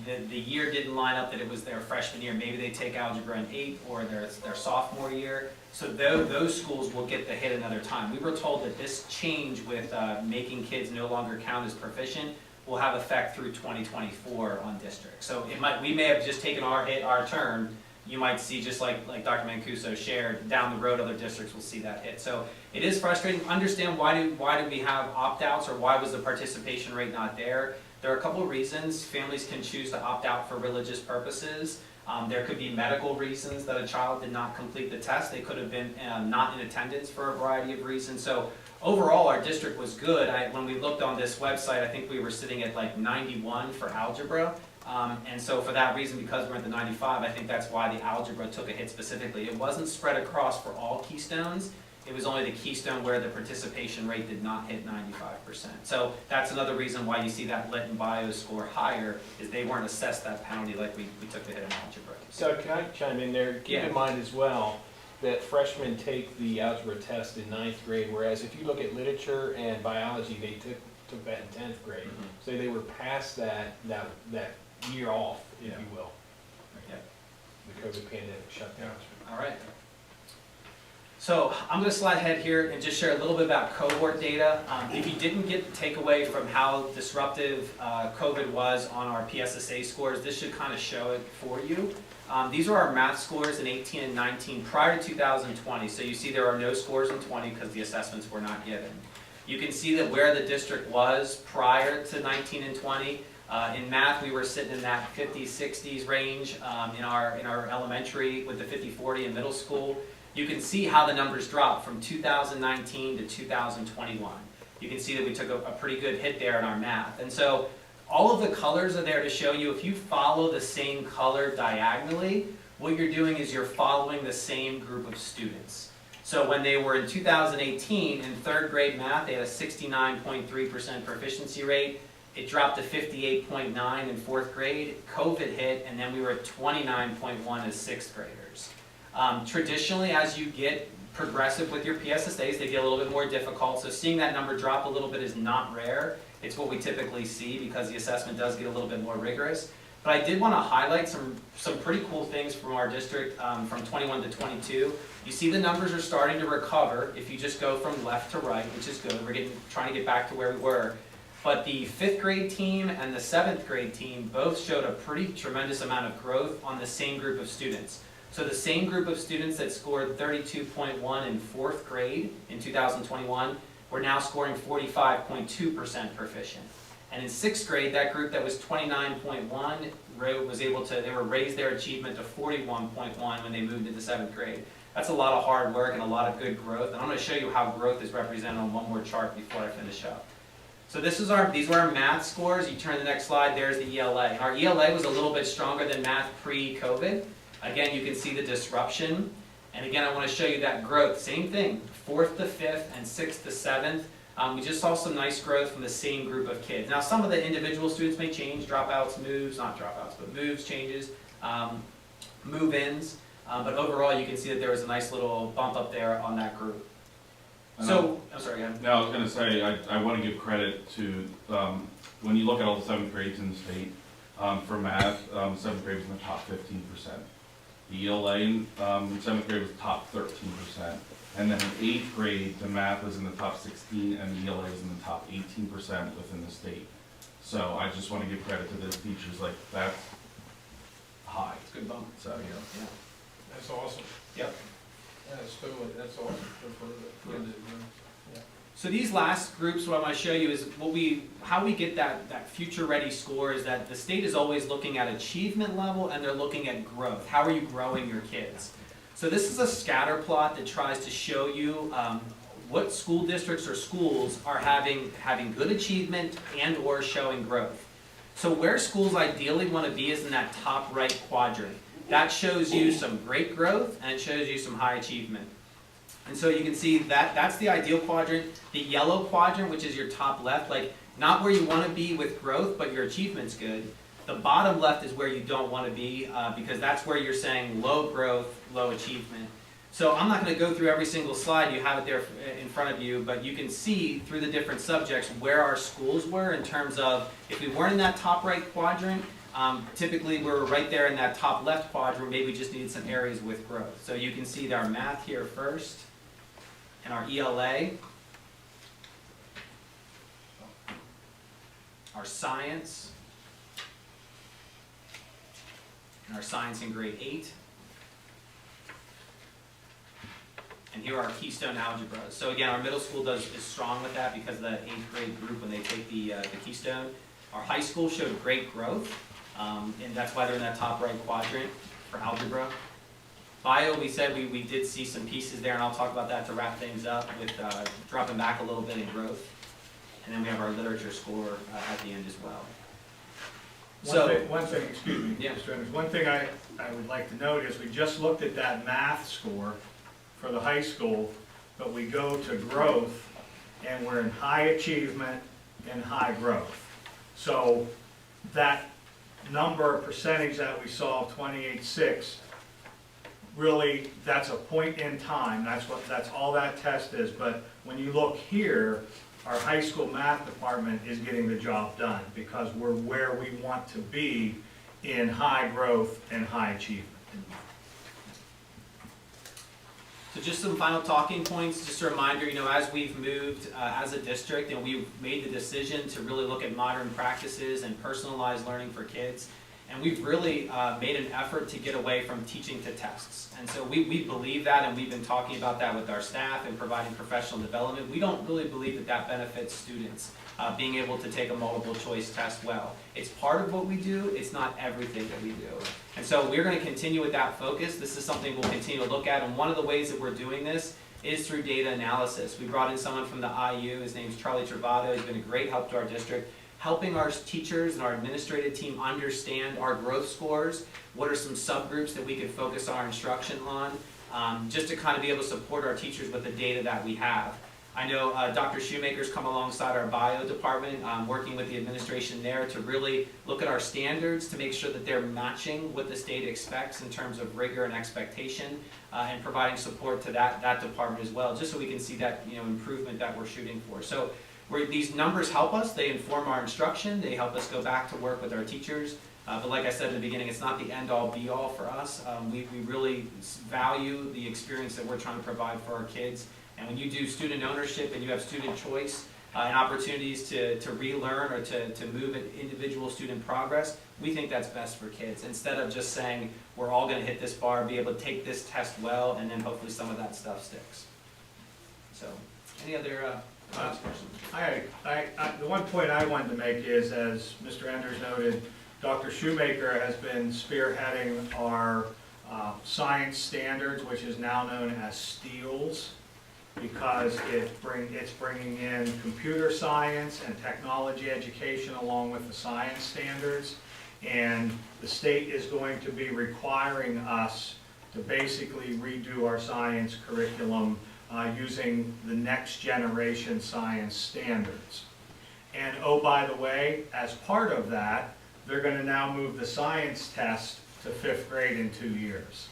the year didn't line up that it was their freshman year. Maybe they take algebra in 8th or their sophomore year. So those schools will get the hit another time. We were told that this change with making kids no longer count as proficient will have effect through 2024 on districts. So we may have just taken our hit, our turn. You might see, just like Dr. Mancuso shared, down the road other districts will see that hit. So it is frustrating. Understand why do we have opt-outs, or why was the participation rate not there? There are a couple of reasons. Families can choose to opt out for religious purposes. There could be medical reasons that a child did not complete the test. They could have been not in attendance for a variety of reasons. So overall, our district was good. When we looked on this website, I think we were sitting at like 91 for algebra. And so for that reason, because we're at the 95, I think that's why the algebra took a hit specifically. It wasn't spread across for all keystones. It was only the keystone where the participation rate did not hit 95%. So that's another reason why you see that lit and bio score higher, is they weren't assessed that penalty like we took the hit in algebra. So can I chime in there? Keep in mind as well that freshmen take the algebra test in 9th grade, whereas if you look at literature and biology, they took that in 10th grade. So they were past that year off, if you will. The COVID pandemic shut down. All right. So I'm going to slide ahead here and just share a little bit about cohort data. If you didn't get the takeaway from how disruptive COVID was on our PSSA scores, this should kind of show it for you. These are our math scores in 18 and 19 prior to 2020. So you see there are no scores in 20 because the assessments were not given. You can see that where the district was prior to 19 and 20. In math, we were sitting in that 50s, 60s range in our elementary, with the 50-40 in middle school. You can see how the numbers dropped from 2019 to 2021. You can see that we took a pretty good hit there in our math. And so all of the colors are there to show you, if you follow the same color diagonally, what you're doing is you're following the same group of students. So when they were in 2018, in 3rd grade math, they had a 69.3% proficiency rate. It dropped to 58.9 in 4th grade. COVID hit, and then we were at 29.1 as 6th graders. Traditionally, as you get progressive with your PSSAs, they get a little bit more difficult. So seeing that number drop a little bit is not rare. It's what we typically see because the assessment does get a little bit more rigorous. But I did want to highlight some pretty cool things from our district from 21 to 22. You see the numbers are starting to recover if you just go from left to right, which is good. We're trying to get back to where we were. But the 5th grade team and the 7th grade team both showed a pretty tremendous amount of growth on the same group of students. So the same group of students that scored 32.1 in 4th grade in 2021 were now scoring 45.2% proficient. And in 6th grade, that group that was 29.1 was able to, they were raised their achievement to 41.1 when they moved into 7th grade. That's a lot of hard work and a lot of good growth. And I'm going to show you how growth is represented on one more chart before I finish up. So these are our math scores. You turn to the next slide, there's the ELA. And our ELA was a little bit stronger than math pre-COVID. Again, you can see the disruption. And again, I want to show you that growth. Same thing, 4th to 5th and 6th to 7th. We just saw some nice growth from the same group of kids. Now, some of the individual students may change, dropouts, moves, not dropouts, but moves, changes, move-ins. But overall, you can see that there was a nice little bump up there on that group. So, I'm sorry, again. No, I was going to say, I want to give credit to, when you look at all the 7th grades in the state, for math, 7th grade was in the top 15%. The ELA in 7th grade was top 13%. And then in 8th grade, the math was in the top 16 and the ELA was in the top 18% within the state. So I just want to give credit to the teachers, like that's high. It's a good bump. So, yeah. That's awesome. Yep. That's awesome. For the So these last groups, what I want to show you is how we get that future-ready score is that the state is always looking at achievement level and they're looking at growth. How are you growing your kids? So this is a scatter plot that tries to show you what school districts or schools are having good achievement and or showing growth. So where schools ideally want to be is in that top right quadrant. That shows you some great growth and it shows you some high achievement. And so you can see that that's the ideal quadrant. The yellow quadrant, which is your top left, like not where you want to be with growth, but your achievement's good. The bottom left is where you don't want to be because that's where you're saying low growth, low achievement. So I'm not going to go through every single slide. You have it there in front of you, but you can see through the different subjects where our schools were in terms of if we weren't in that top right quadrant, typically we're right there in that top left quadrant, maybe we just needed some areas with growth. So you can see our math here first, and our ELA, our science, and our science in grade 8. And here are our keystone algebras. So again, our middle school is strong with that because of the 8th grade group when they take the keystone. Our high school showed great growth, and that's why they're in that top right quadrant for algebra. Bio, we said we did see some pieces there, and I'll talk about that to wrap things up with dropping back a little bit in growth. And then we have our literature score at the end as well. One thing, excuse me, Yeah. Mr. Enders, one thing I would like to note is we just looked at that math score for the high school, but we go to growth, and we're in high achievement and high growth. So that number, percentage that we saw, 28.6, really, that's a point in time. That's all that test is. But when you look here, our high school math department is getting the job done because we're where we want to be in high growth and high achievement. So just some final talking points, just a reminder, as we've moved as a district, we've made the decision to really look at modern practices and personalized learning for kids. And we've really made an effort to get away from teaching to tests. And so we believe that, and we've been talking about that with our staff and providing professional development. We don't really believe that that benefits students, being able to take a multiple choice test well. It's part of what we do, it's not everything that we do. And so we're going to continue with that focus. This is something we'll continue to look at, and one of the ways that we're doing this is through data analysis. We brought in someone from the IU, his name's Charlie Travado, he's been a great help to our district, helping our teachers and our administrative team understand our growth scores, what are some subgroups that we could focus our instruction on, just to kind of be able to support our teachers with the data that we have. I know Dr. Shoemaker's come alongside our bio department, working with the administration there to really look at our standards to make sure that they're matching what the state expects in terms of rigor and expectation, and providing support to that department as well, just so we can see that improvement that we're shooting for. So these numbers help us, they inform our instruction, they help us go back to work with our teachers. But like I said in the beginning, it's not the end-all be-all for us. We really value the experience that we're trying to provide for our kids. And when you do student ownership and you have student choice and opportunities to relearn or to move at individual student progress, we think that's best for kids. Instead of just saying, we're all going to hit this bar, be able to take this test well, and then hopefully some of that stuff sticks. So, any other the one point I wanted to make is, as Mr. Enders noted, Dr. Shoemaker has been spearheading our science standards, which is now known as STEELS, because it's bringing in computer science and technology education along with the science standards. And the state is going to be requiring us to basically redo our science curriculum using the next generation science standards. And oh, by the way, as part of that, they're going to now move the science test to 5th grade in 2 years.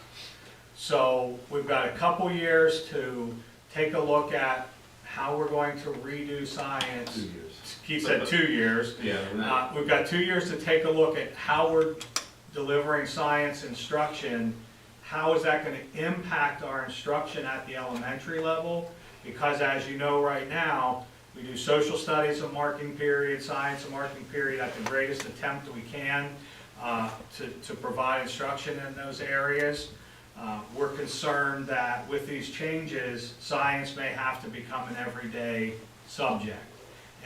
So we've got a couple years to take a look at how we're going to redo science. 2 years. Keith said 2 years. Yeah. We've got 2 years to take a look at how we're delivering science instruction. How is that going to impact our instruction at the elementary level? Because as you know right now, we do social studies a marking period, science a marking period at the greatest attempt that we can to provide instruction in those areas. We're concerned that with these changes, science may have to become an everyday subject.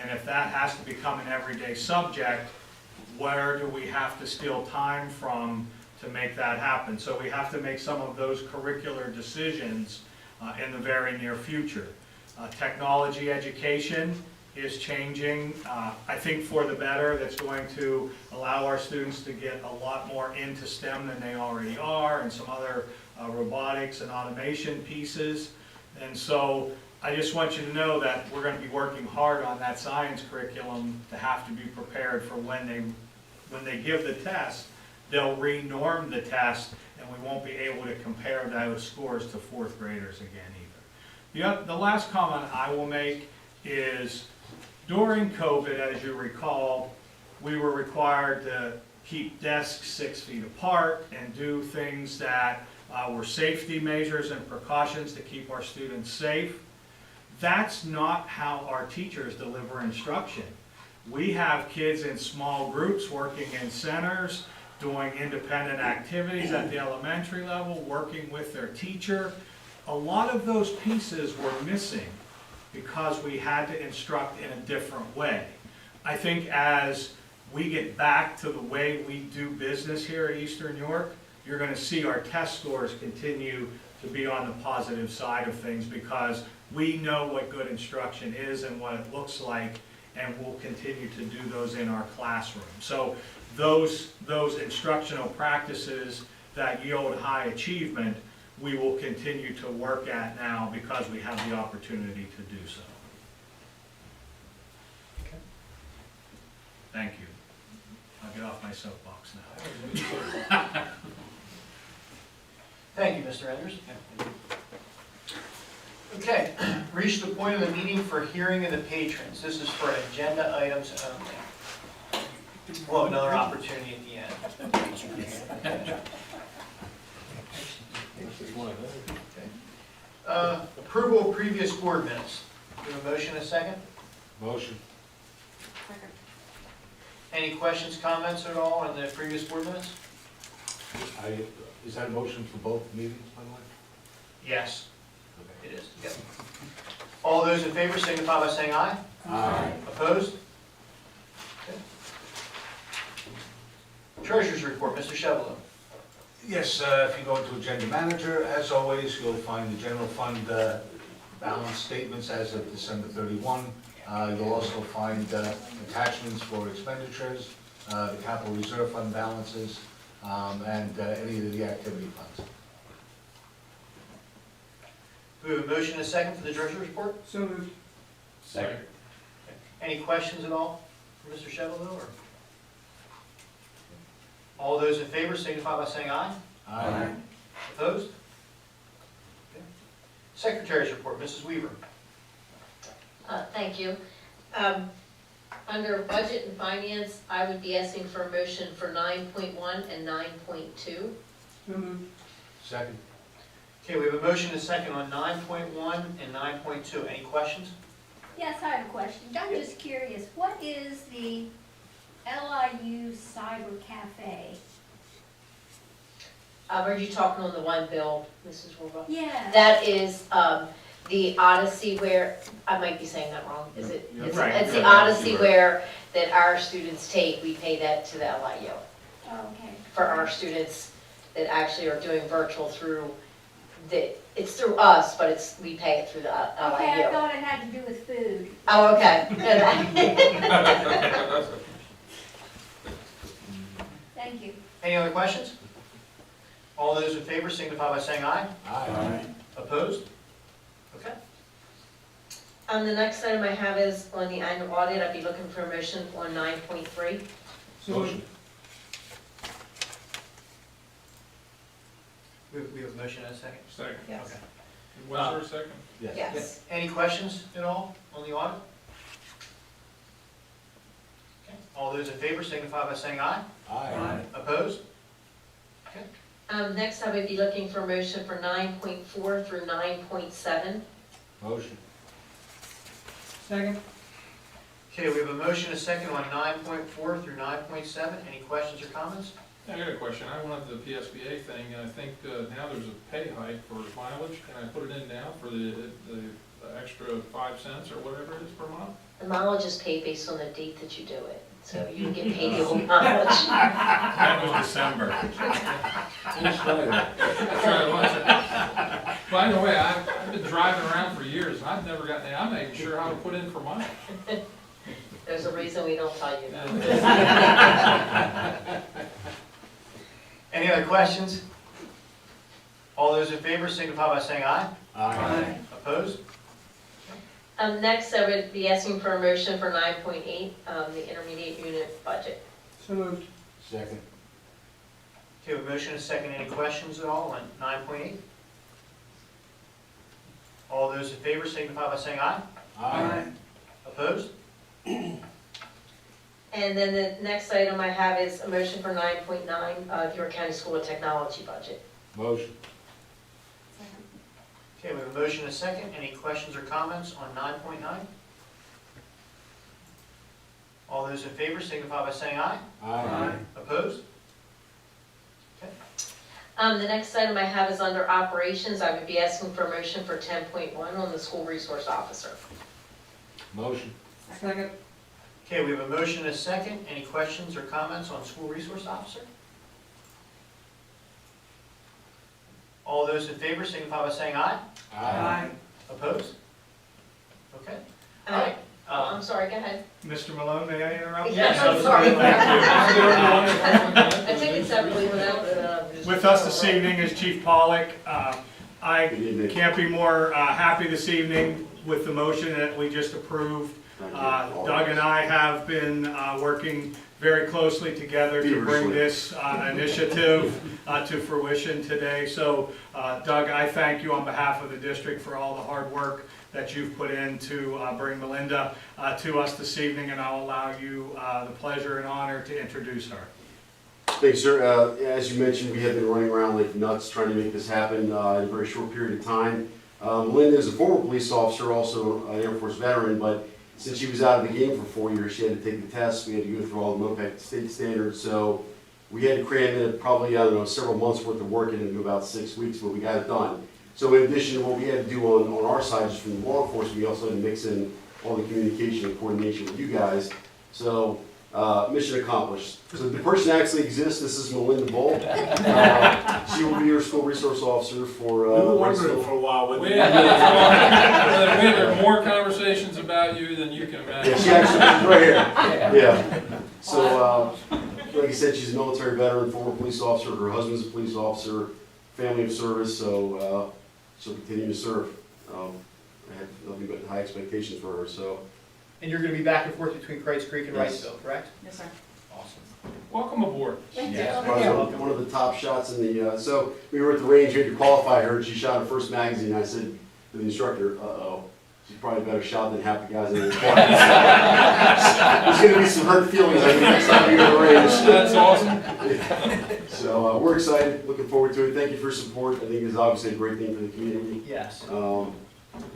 And if that has to become an everyday subject, where do we have to steal time from to make that happen? So we have to make some of those curricular decisions in the very near future. Technology education is changing, I think for the better. That's going to allow our students to get a lot more into STEM than they already are, and some other robotics and automation pieces. And so I just want you to know that we're going to be working hard on that science curriculum to have to be prepared for when they give the test, they'll re-norm the test, and we won't be able to compare those scores to fourth graders again either. The last comment I will make is, during COVID, as you recall, we were required to keep desks 6 feet apart and do things that were safety measures and precautions to keep our students safe. That's not how our teachers deliver instruction. We have kids in small groups working in centers, doing independent activities at the elementary level, working with their teacher. A lot of those pieces were missing because we had to instruct in a different way. I think as we get back to the way we do business here at Eastern York, you're going to see our test scores continue to be on the positive side of things, because we know what good instruction is and what it looks like, and we'll continue to do those in our classroom. So those instructional practices that yield high achievement, we will continue to work at now because we have the opportunity to do so. Okay. Thank you. I'll get off my soapbox now. Thank you, Mr. Enders. Okay, reached the point of the meeting for hearing of the patrons. This is for agenda items only. We'll have another opportunity at the end. Approval of previous board minutes. Do you have a motion and a second? Motion. Any questions, comments at all on the previous board minutes? Is that a motion for both meetings, by the way? Yes, it is. Yep. All those in favor signify by saying aye. Aye. Opposed? Okay. Treasurer's report, Mr. Chevalier. Yes, if you go into Agenda Manager, as always, you'll find the general fund balance statements as of December 31. You'll also find attachments for expenditures, the capital reserve fund balances, and any of the activity funds. Do we have a motion and a second for the treasurer's report? So moved. Second. Any questions at all for Mr. Chevalier? Or? All those in favor signify by saying aye. Aye. Opposed? Okay. Secretary's report, Mrs. Weaver. Thank you. Under Budget and Finance, I would be asking for a motion for 9.1 and 9.2. Second. Okay, we have a motion and a second on 9.1 and 9.2. Any questions? Yes, I have a question. I'm just curious, what is the LIU Cyber Cafe? Are you talking on the one bill, Mrs. Wilbur? Yeah. That is the Odyssey where, I might be saying that wrong, is it? You're It's right. it's the You're right. Odyssey where, that our students take, we pay that to the LIU. Oh, okay. For our students that actually are doing virtual through it's through us, but we pay it through the LIU. Okay, I thought it had to do with food. Oh, okay. Thank you. Any other questions? All those in favor signify by saying aye. Aye. Opposed? Okay. The next item I have is on the annual audit. I'd be looking for a motion on 9.3. Motion. We have a motion and a second? Second. Yes. Okay. Was there a second? Yes. Yes. Any questions at all on the audit? Okay. All those in favor signify by saying aye. Aye. Opposed? Okay. Next, I would be looking for a motion for 9.4 through 9.7. Motion. Second. Okay, we have a motion and a second on 9.4 through 9.7. Any questions or comments? I got a question. I went up to the PSBA thing, and I think now there's a pay hike for mileage. Can I put it in now for the extra 5 cents or whatever it is per mile? The mileage is paid based on the date that you do it, so you get paid the whole mileage. That was December. By the way, I've been driving around for years, and I've never gotten, I'm not even sure how to put in for mileage. There's a reason we don't tell you that. Any other questions? All those in favor signify by saying aye. Aye. Opposed? Next, I would be asking for a motion for 9.8, the intermediate unit budget. So moved. Second. Okay, a motion and a second. Any questions at all on 9.8? All those in favor signify by saying aye. Aye. Opposed? And then the next item I have is a motion for 9.9, the York County School of Technology budget. Motion. Okay, we have a motion and a second. Any questions or comments on 9.9? All those in favor signify by saying aye. Aye. Opposed? The next item I have is under operations. I would be asking for a motion for 10.1 on the school resource officer. Motion. Second. Okay, we have a motion and a second. Any questions or comments on school resource officer? All those in favor signify by saying aye. Aye. Opposed? Okay. I'm sorry, go ahead. Mr. Malone, may I interrupt? Yes, I'm sorry. Thank I took it separately without. you. With us this evening is Chief Pollock. I can't be more happy this evening with the motion that we just approved. Doug and I have been working very closely together to bring this initiative to fruition today. So Doug, I thank you on behalf of the district for all the hard work that you've put in to bring Melinda to us this evening, and I'll allow you the pleasure and honor to introduce her. Thanks, sir. As you mentioned, we have been running around like nuts trying to make this happen in a very short period of time. Melinda is a former police officer, also an Air Force veteran, but since she was out of the game for 4 years, she had to take the test. We had to go through all the MOPEC state standards, so we had to cram in probably, I don't know, several months worth of work into about 6 weeks, but we got it done. So in addition to what we had to do on our side, just from law enforcement, we also had to mix in all the communication and coordination with you guys. So mission accomplished. So the person actually exists. This is Melinda Bull. She will be your school resource officer for. We were wondering for a while. We had more conversations about you than you can imagine. Yeah, she actually is right here. Yeah. So, like I said, she's a military veteran, former police officer. Her husband's a police officer, family of service. So she'll continue to serve. I have nothing but high expectations for her. So. And you're going to be back and forth between Kreitz Creek and Yes. Wrightsville, correct? Yes, sir. Awesome. Welcome aboard. Thank Yeah. you. One of the top shots in the, so we were at the range, we had to qualify her, and she shot her first magazine. I said to the instructor, uh-oh, she's probably a better shot than half the guys in the squad. There's going to be some hurt feelings, I think, next time we go to the range. That's awesome. So we're excited, looking forward to it. Thank you for your support. I think it's obviously a great thing for the community. Yes. Yeah,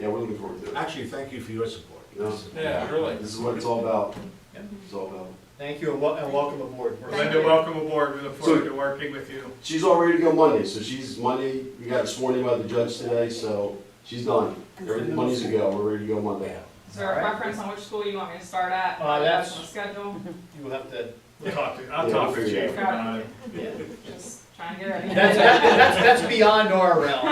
we're looking forward to it. Actually, thank you for your support. No, Yeah, really. this is what it's all about. Yeah. It's all about. Thank you and welcome aboard. Linda, welcome aboard. We look forward to working with you. She's all ready to go Monday, so she's Monday, we got sworn in by the judge today, so she's done. Everything, Monday's a go, we're ready to go Monday. Is there a preference on which school you want me to start at? That's- What's the schedule? You will have to. I'll talk to Chief about it. Just trying to get ready. That's beyond our realm.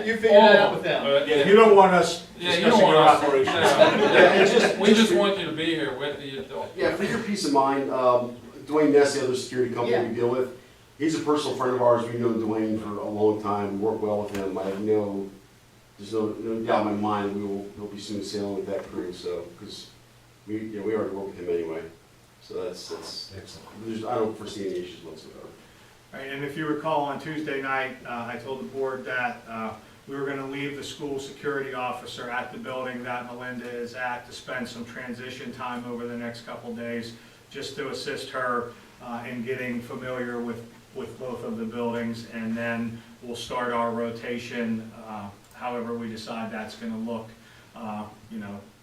You figure that out with them. Yeah, you don't want us Yeah, you discussing don't your want us. operations. Yeah, we just want you to be here with the adult. Yeah, for your peace of mind, Dwayne Ness, the other security company we deal with, he's a personal friend of ours. We've known Dwayne for a long time. We work well with him. I have there's no doubt in my mind he'll be soon sailing with that crew. So, because we already work with him anyway. So that's excellent. I don't foresee any issues whatsoever. All right, and if you recall, on Tuesday night, I told the board that we were going to leave the school security officer at the building that Melinda is at to spend some transition time over the next couple days, just to assist her in getting familiar with both of the buildings, and then we'll start our rotation however we decide that's going to look.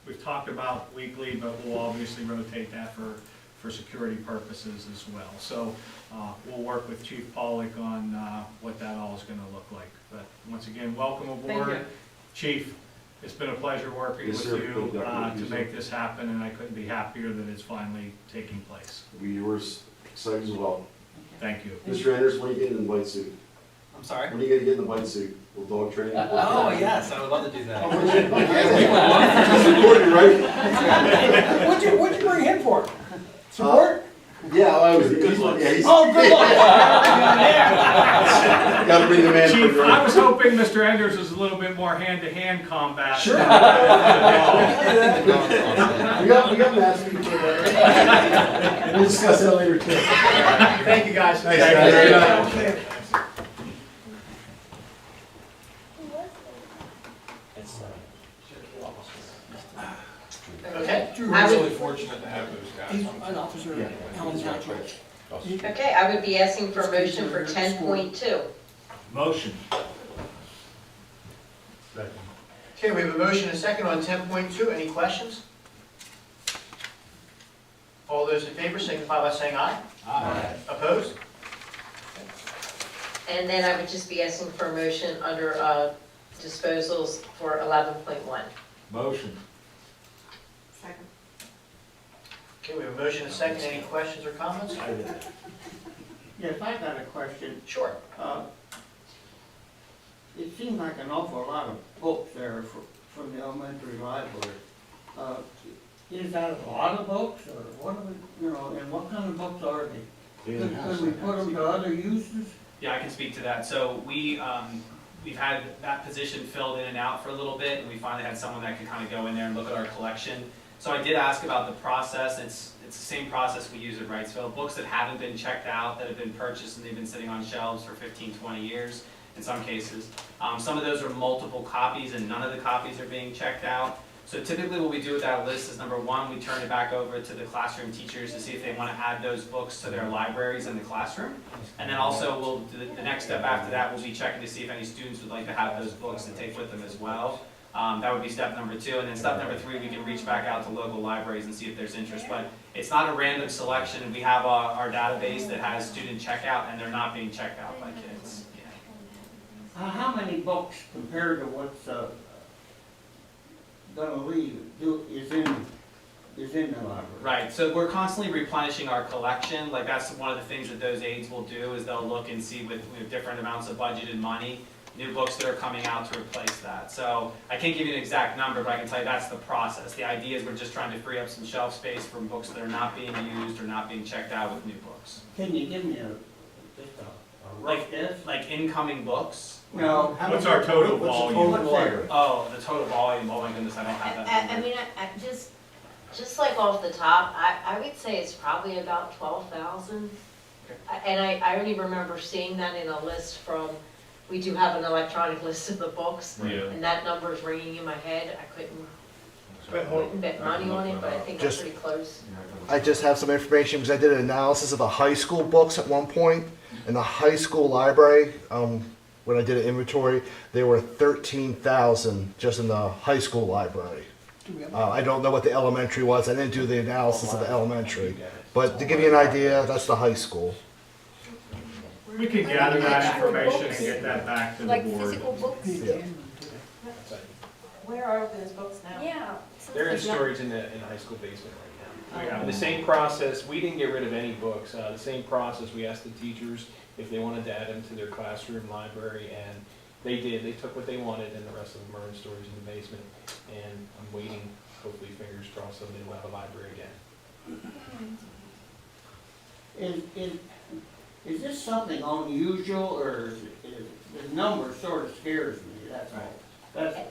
We've talked about weekly, but we'll obviously rotate that for for security purposes as well. So we'll work with Chief Pollock on what that all is going to look like. But once again, welcome Thank aboard. you. Chief, it's been a pleasure working Yes, with sir. you Definitely. to make this happen, and I couldn't be happier that it's finally taking place. We were excited as well. Thank you. Mr. Anders, when are you getting in the bite suit? I'm sorry? When are you gonna get in the bite suit? Will dog training? Oh, yes, I would love to do that. It's recorded, right? What'd you bring him for? Support? Yeah, I was, he's, yeah, he's. Oh, good luck. Gotta bring the man. Chief, from I was hoping Mr. Enders was a little bit more hand-to-hand combat. Sure. We got masks. We'll discuss that later too. Thank you, guys. Thanks, guys. Okay. Okay. We're really fortunate to have those guys. An officer, Alan's not yours. Okay, I would be asking for a motion for 10.2. Motion. Okay, we have a motion and a second on 10.2. Any questions? All those in favor signify by saying aye. Aye. Opposed? And then I would just be asking for a motion under disposals for 11.1. Motion. Second. Okay, we have a motion and a second. Any questions or comments? Yes, I got a question. Sure. It seems like an awful lot of books there from the elementary library. Is that a lot of books, or what are we, and what kind of books are they? Could we put them to other uses? Yeah, I can speak to that. So we've had that position filled in and out for a little bit, and we finally had someone that could kind of go in there and look at our collection. So I did ask about the process. It's the same process we use at Wrightsville. Books that haven't been checked out, that have been purchased and they've been sitting on shelves for 15, 20 years in some cases. Some of those are multiple copies and none of the copies are being checked out. So typically what we do with that list is, number one, we turn it back over to the classroom teachers to see if they want to add those books to their libraries in the classroom. And then also the next step after that will be checking to see if any students would like to have those books to take with them as well. That would be step number 2. And then step number 3, we can reach back out to local libraries and see if there's interest. But it's not a random selection. We have our database that has student checkout, and they're not being checked out by kids. Yeah. How many books compared to what's gonna leave is in the library? Right, so we're constantly replenishing our collection. Like, that's one of the things that those aides will do, is they'll look and see with different amounts of budgeted money, new books that are coming out to replace that. So I can't give you an exact number, but I can tell you that's the process. The idea is we're just trying to free up some shelf space from books that are not being used or not being checked out with new books. Can you give me just a rough guess? Like incoming books? No. What's our total volume? Oh, the total volume, oh my goodness, I don't have that number. I mean, just like off the top, I would say it's probably about 12,000. And I only remember seeing that in a list from, we do have an electronic list of the books. Yeah. And that number is ringing in my head. I couldn't bet money on it, but I think that's pretty close. I just have some information because I did an analysis of the high school books at one point. In the high school library, when I did an inventory, there were 13,000 just in the high school library. I don't know what the elementary was. I didn't do the analysis of the elementary. But to give you an idea, that's the high school. We can gather that information and get that back to the board. Like physical books? Yeah. Where are those books now? Yeah. They're in storage in the high school basement right now. Yeah. The same process, we didn't get rid of any books. The same process, we asked the teachers if they wanted to add them to their classroom library, and they did. They took what they wanted, and the rest of them are in storage in the basement. And I'm waiting, hopefully, fingers crossed, someday we'll have a library again. Is this something unusual, or is the number sort of scares me, that's all?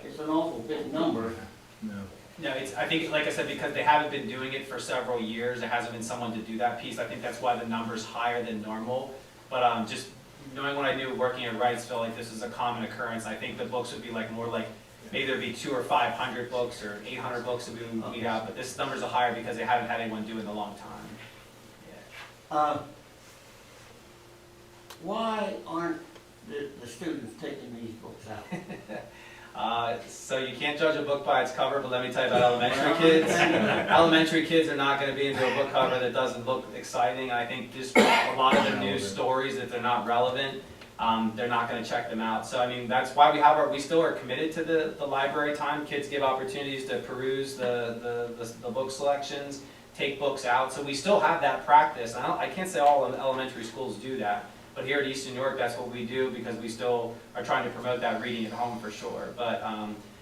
It's an awful big number. No, I think, like I said, because they haven't been doing it for several years, there hasn't been someone to do that piece. I think that's why the number's higher than normal. But just knowing what I knew working at Wrightsville, like this is a common occurrence. I think the books would be more like, maybe there'd be 200 or 500 books or 800 books that we would weed out, but this number's a higher because they haven't had anyone do it in a long time. Why aren't the students taking these books out? So you can't judge a book by its cover, but let me tell you about elementary kids. Elementary kids are not going to be into a book cover that doesn't look exciting. I think just a lot of the news stories, if they're not relevant, they're not going to check them out. So I mean, that's why we still are committed to the library time. Kids give opportunities to peruse the book selections, take books out. So we still have that practice. I can't say all elementary schools do that. But here at Eastern York, that's what we do because we still are trying to promote that reading at home for sure. But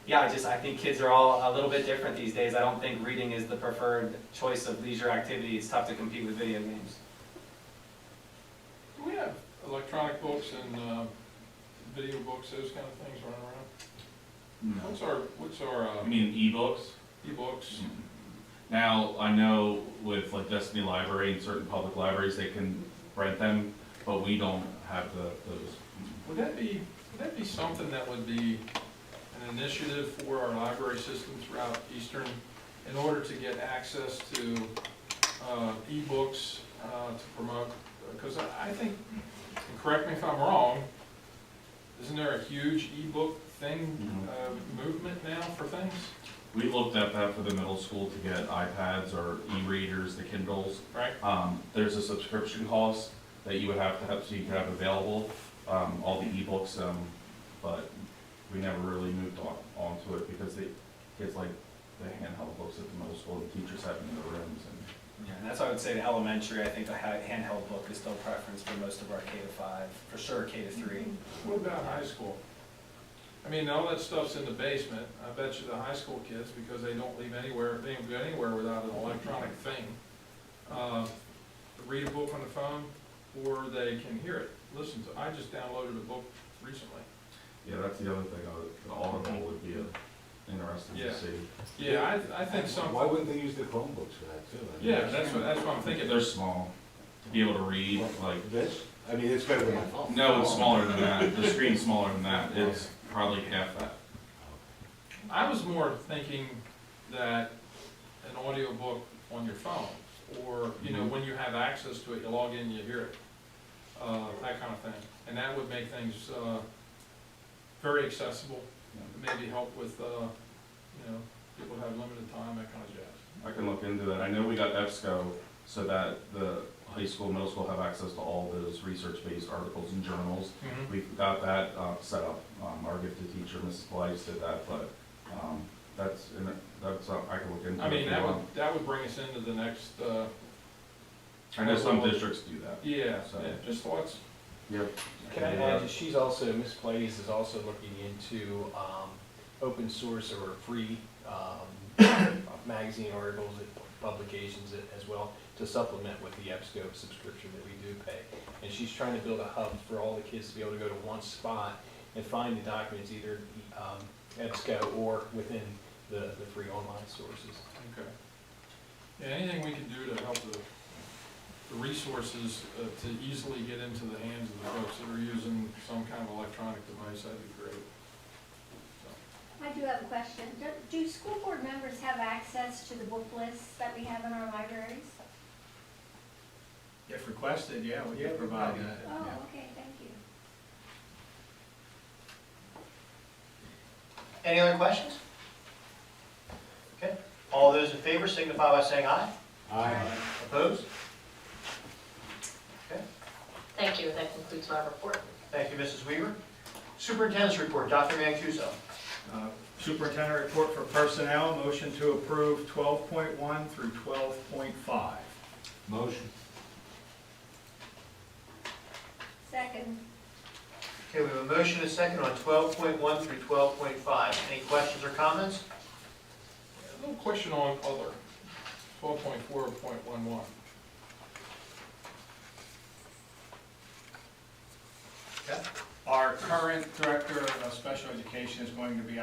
yeah, I think kids are all a little bit different these days. I don't think reading is the preferred choice of leisure activity. It's tough to compete with video games. Do we have electronic books and video books, those kind of things running around? No. What's our You mean e-books? e-books? Now, I know with like Destiny Library and certain public libraries, they can rent them, but we don't have those. Would that be something that would be an initiative for our library system throughout Eastern in order to get access to e-books to promote? Because I think, and correct me if I'm wrong, isn't there a huge e-book thing, movement now for things? We looked at that for the middle school to get iPads or e-readers, the Kindles. Right. There's a subscription cost that you would have to have, so you could have available all the e-books, but we never really moved onto it because the kids like the handheld books at the middle school, the teachers have them in the rooms. Yeah, and that's why I would say the elementary, I think the handheld book is still preference for most of our K-5, for sure K-3. What about high school? I mean, all that stuff's in the basement. I bet you the high school kids, because they don't leave anywhere, they don't go anywhere without an electronic thing. Read a book on the phone, or they can hear it, listen to. I just downloaded a book recently. Yeah, that's the other thing. The Audible would be interesting to see. Yeah, I think some. Why wouldn't they use the Chromebooks for that too? I mean, Yeah, that's what I'm thinking. They're small to be able to read. Like this? I mean, it's better than my phone. No, it's smaller than that. The screen's smaller than that. It's probably half that. I was more thinking that an audiobook on your phone, or, you know, when you have access to it, you log in, you hear it, that kind of thing. And that would make things very accessible, maybe help with, you know, people who have limited time, that kind of jazz. I can look into that. I know we got EBSCO so that the high school, middle school have access to all those research-based articles and journals. Mhm. We've got that set up. Our gifted teacher, Mrs. Blythe, did that, but that's I can look into. I mean, if you that want. would bring us into the next. I know some districts do that. Yeah, So. yeah, just thoughts. Yep. Can I add, she's also, Ms. Plays is also looking into open source or free magazine articles and publications as well to supplement with the EBSCO subscription that we do pay. And she's trying to build a hub for all the kids to be able to go to one spot and find the documents, either EBSCO or within the free online sources. Okay. Yeah, anything we can do to help the resources to easily get into the hands of the folks that are using some kind of electronic device, that'd be great. I do have a question. Do school board members have access to the book lists that we have in our libraries? If requested, yeah, we can provide that. Oh, okay, thank you. Any other questions? Okay, all those in favor signify by saying aye. Aye. Opposed? Okay, Thank you, that concludes my report. thank you, Mrs. Weaver. Superintendent's report, Dr. Mancuso. Superintendent report for personnel, motion to approve 12.1 through 12.5. Motion. Second. Okay, we have a motion and a second on 12.1 through 12.5. Any questions or comments? A little question on other, 12.4.11. Okay. Our current director of special education is going to be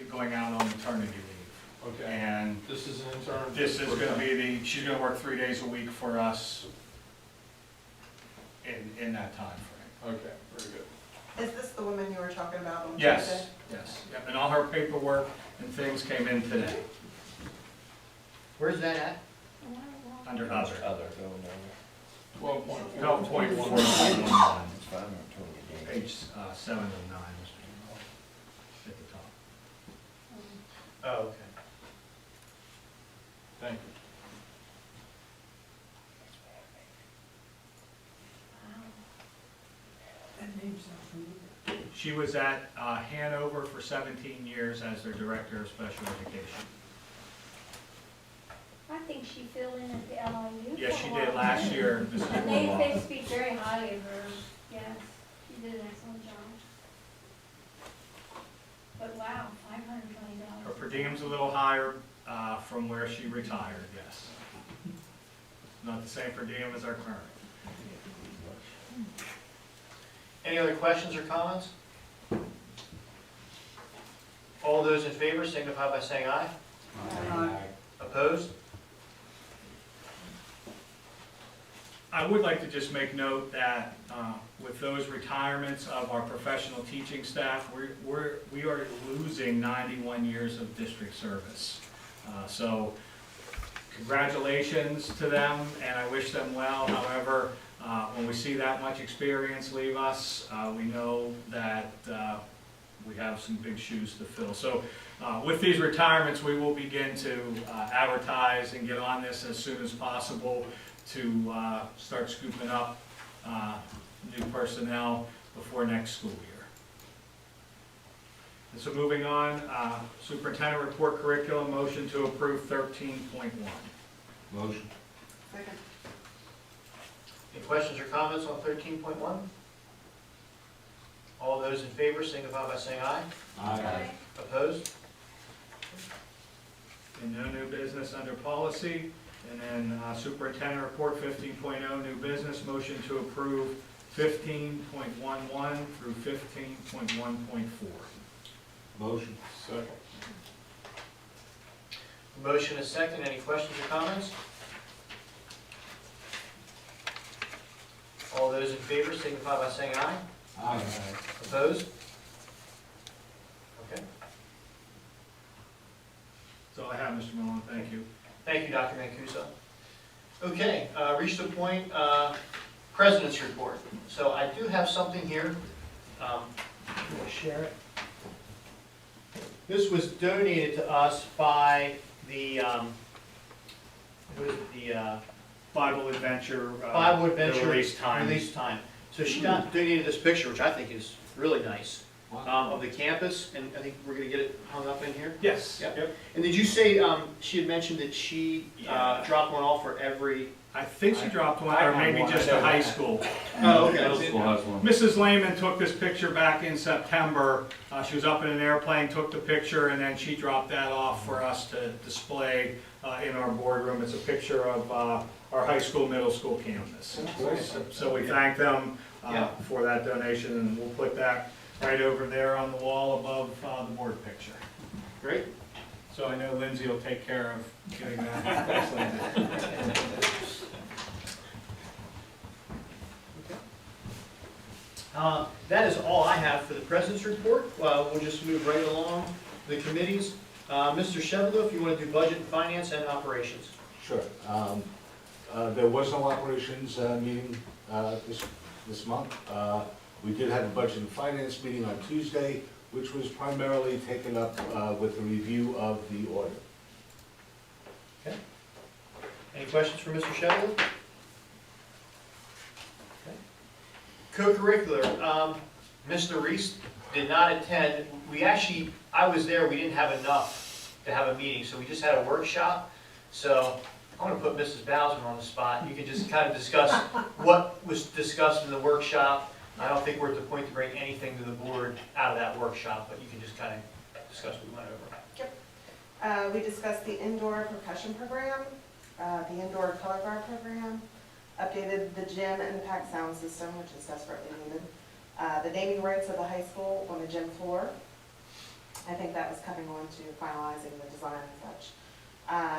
going out on maternity leave. Okay. And This is an intern? this is going to be she's going to work 3 days a week for us in that time frame. Okay, very good. Is this the woman you were talking about on Tuesday? Yes, yes, yep, and all her paperwork and things came in today, Where's that at? under other. 12.4. 12.1. Page 7 of 9, at the top. Oh, okay. Thank you. She was at Hanover for 17 years as their director of special education. I think she filled in at the LIU. Yes, for she a while, did last too. year, Mrs. And Woodlawn. they speak very highly of her, yes, she did an excellent job. But wow, $520. Her per diem's a little higher from where she retired, yes. Not the same per diem as our current. Any other questions or comments? All those in favor signify by saying aye. Aye. Opposed? I would like to just make note that with those retirements of our professional teaching staff, we are losing 91 years of district service. So congratulations to them, and I wish them well. However, when we see that much experience leave us, we know that we have some big shoes to fill. So with these retirements, we will begin to advertise and get on this as soon as possible to start scooping up new personnel before next school year. And so moving on, superintendent report curriculum, motion to approve 13.1. Motion. Second. Any questions or comments on 13.1? All those in favor signify by saying aye. Aye. Opposed? And no new business under policy. And then superintendent report 15.0, new business, motion to approve 15.11 through 15.1.4. Motion. Second. Motion is second. Any questions or comments? All those in favor signify by saying aye. Aye. Opposed? Okay. That's all I have, Mr. Malone, thank you. Thank you, Dr. Mancuso. Okay, reached the point, President's report. So I do have something here. You want to share it? This was donated to us by the, who is it, the Bible Adventure. Bible Adventure Release time. Release time. So she donated this picture, which I think is really nice, of the campus, and I think we're going to get it hung up in here. Yes. Yep. And did you say she had mentioned that she dropped one off for every? I think she dropped one, or maybe just a high school. Oh, okay. Middle school has one. Mrs. Lehman took this picture back in September. She was up in an airplane, took the picture, and then she dropped that off for us to display in our boardroom. It's a picture of our high school, middle school campus. So we thank them for that donation, and we'll put that right over there on the wall above the board picture. Great. So I know Lindsay will take care of getting that. That is all I have for the President's report. We'll just move right along the committees. Mr. Chevalier, if you want to do budget and finance and operations. Sure. There was no operations meeting this month. We did have a budget and finance meeting on Tuesday, which was primarily taken up with the review of the audit. Okay. Any questions for Mr. Chevalier? Co-curricular, Mr. Reese did not attend. I was there, we didn't have enough to have a meeting, so we just had a workshop. So I'm going to put Mrs. Bowser on the spot. You can just kind of discuss what was discussed in the workshop. I don't think we're at the point to bring anything to the board out of that workshop, but you can just kind of discuss what we went over. Yep. We discussed the indoor percussion program, the indoor color guard program, updated the gym and the PAC sound system, which is desperately needed. The naming rights of the high school on the gym floor. I think that was coming on to finalizing the design and such.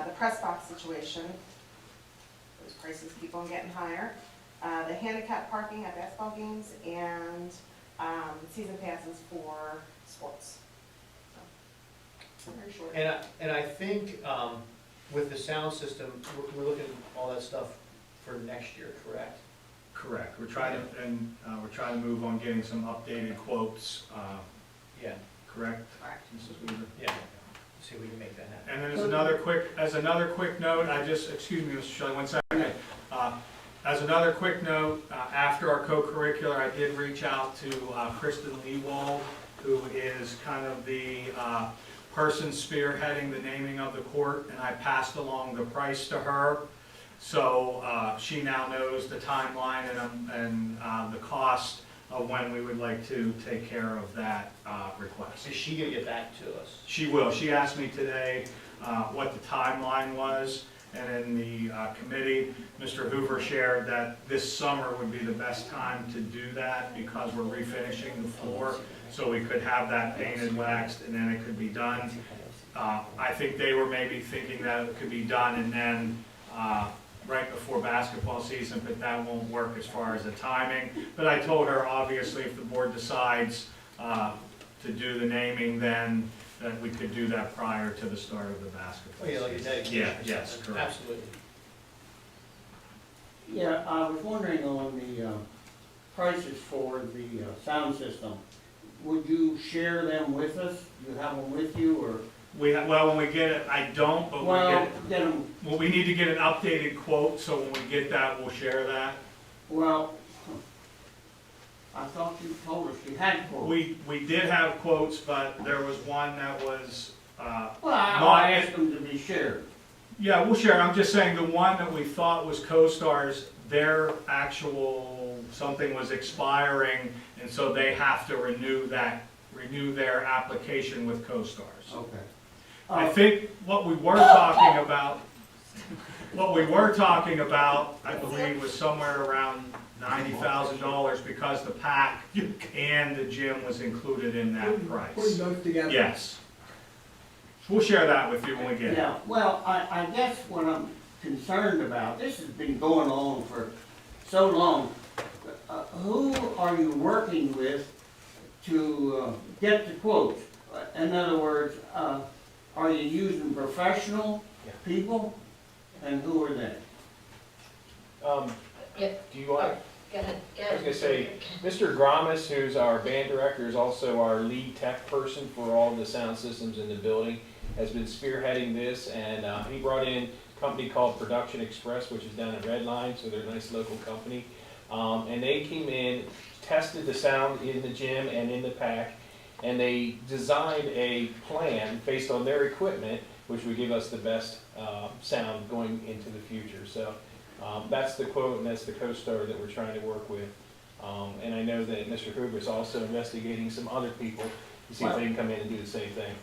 The press box situation, those prices keep on getting higher. The handicap parking at basketball games, and season passes for sports. So, very short. And I think with the sound system, we're looking at all that stuff for next year, correct? Correct. We're trying to move on getting some updated quotes. Yeah. Correct? Correct. Mrs. Weaver? Yeah. see if we can make that happen. And then as another quick note, excuse me, Mr. Shelley, 1 second. As another quick note, after our co-curricular, I did reach out to Kristen Leewald, who is kind of the person spearheading the naming of the court, and I passed along the price to her. So she now knows the timeline and the cost of when we would like to take care of that request. Is she gonna get back to us? She will. She asked me today what the timeline was, and in the committee, Mr. Hoover shared that this summer would be the best time to do that because we're refinishing the floor, so we could have that painted, waxed, and then it could be done. I think they were maybe thinking that it could be done and then right before basketball season, but that won't work as far as the timing. But I told her, obviously, if the board decides to do the naming, then that we could do that prior to the start of the basketball Oh, yeah, like a season. dedication. Yeah, yes, correct. Absolutely. Yeah, I was wondering on the prices for the sound system. Would you share them with us? Do you have them with you, or? Well, when we get it, I don't, but Well, get them. well, we need to get an updated quote, so when we get that, we'll share that. Well, I thought you told us you had quotes. We did have quotes, but there was one that was, Well, I asked them to be shared. yeah, we'll share. I'm just saying the one that we thought was CoStar's, their actual, something was expiring, and so they have to renew their application with CoStar's. Okay. I think what we were talking about, I believe, was somewhere around $90,000 because the pack and the gym was included in that price. Putting those together. Yes. We'll share that with you when we get it. Yeah, well, I guess what I'm concerned about, this has been going on for so long. Who are you working with to get the quotes? In other words, are you using professional people? And who are they? Do you want? Go ahead. I was gonna say, Mr. Gramis, who's our band director, is also our lead tech person for all the sound systems in the building, has been spearheading this, and he brought in a company called Production Express, which is down in Redline, so they're a nice local company. And they came in, tested the sound in the gym and in the pack, and they designed a plan based on their equipment, which would give us the best sound going into the future. So that's the quote, and that's the CoStar that we're trying to work with. And I know that Mr. Hoover is also investigating some other people to see if they can come in and do the same thing.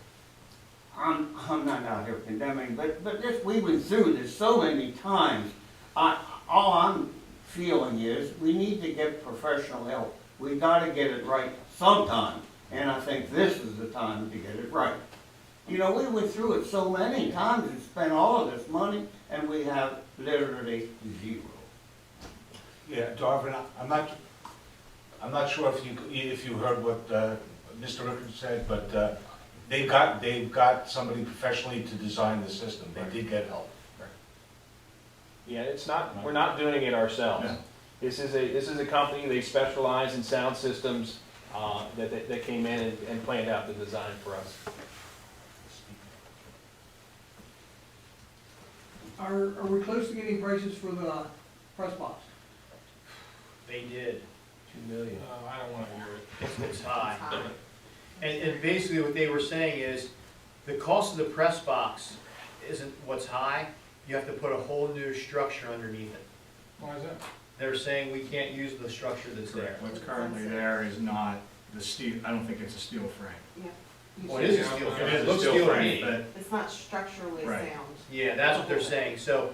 I'm not out here condemning, but this, we went through this so many times. All I'm feeling is we need to get professional help. We gotta get it right sometime, and I think this is the time to get it right. You know, we went through it so many times and spent all of this money, and we have literally zero. Yeah, Darvin, I'm not sure if you heard what Mr. Rickard said, but they've got somebody professionally to design the system. They did get help. Yeah, it's not, we're not doing it ourselves. No. This is a company, they specialize in sound systems, that came in and planned out the design for us. Are we close to getting prices for the press box? They did. 2 million. I don't wanna hear it. It's high. And basically what they were saying is, the cost of the press box isn't what's high, you have to put a whole new structure underneath it. Why is that? They're saying we can't use the structure that's there. What's currently there is not the steel, I don't think it's a steel frame. Yeah. Well, it is a steel frame. It is It a looks steel steel to frame, me. but It's not structurally Right. sound. Yeah, that's what they're saying, so,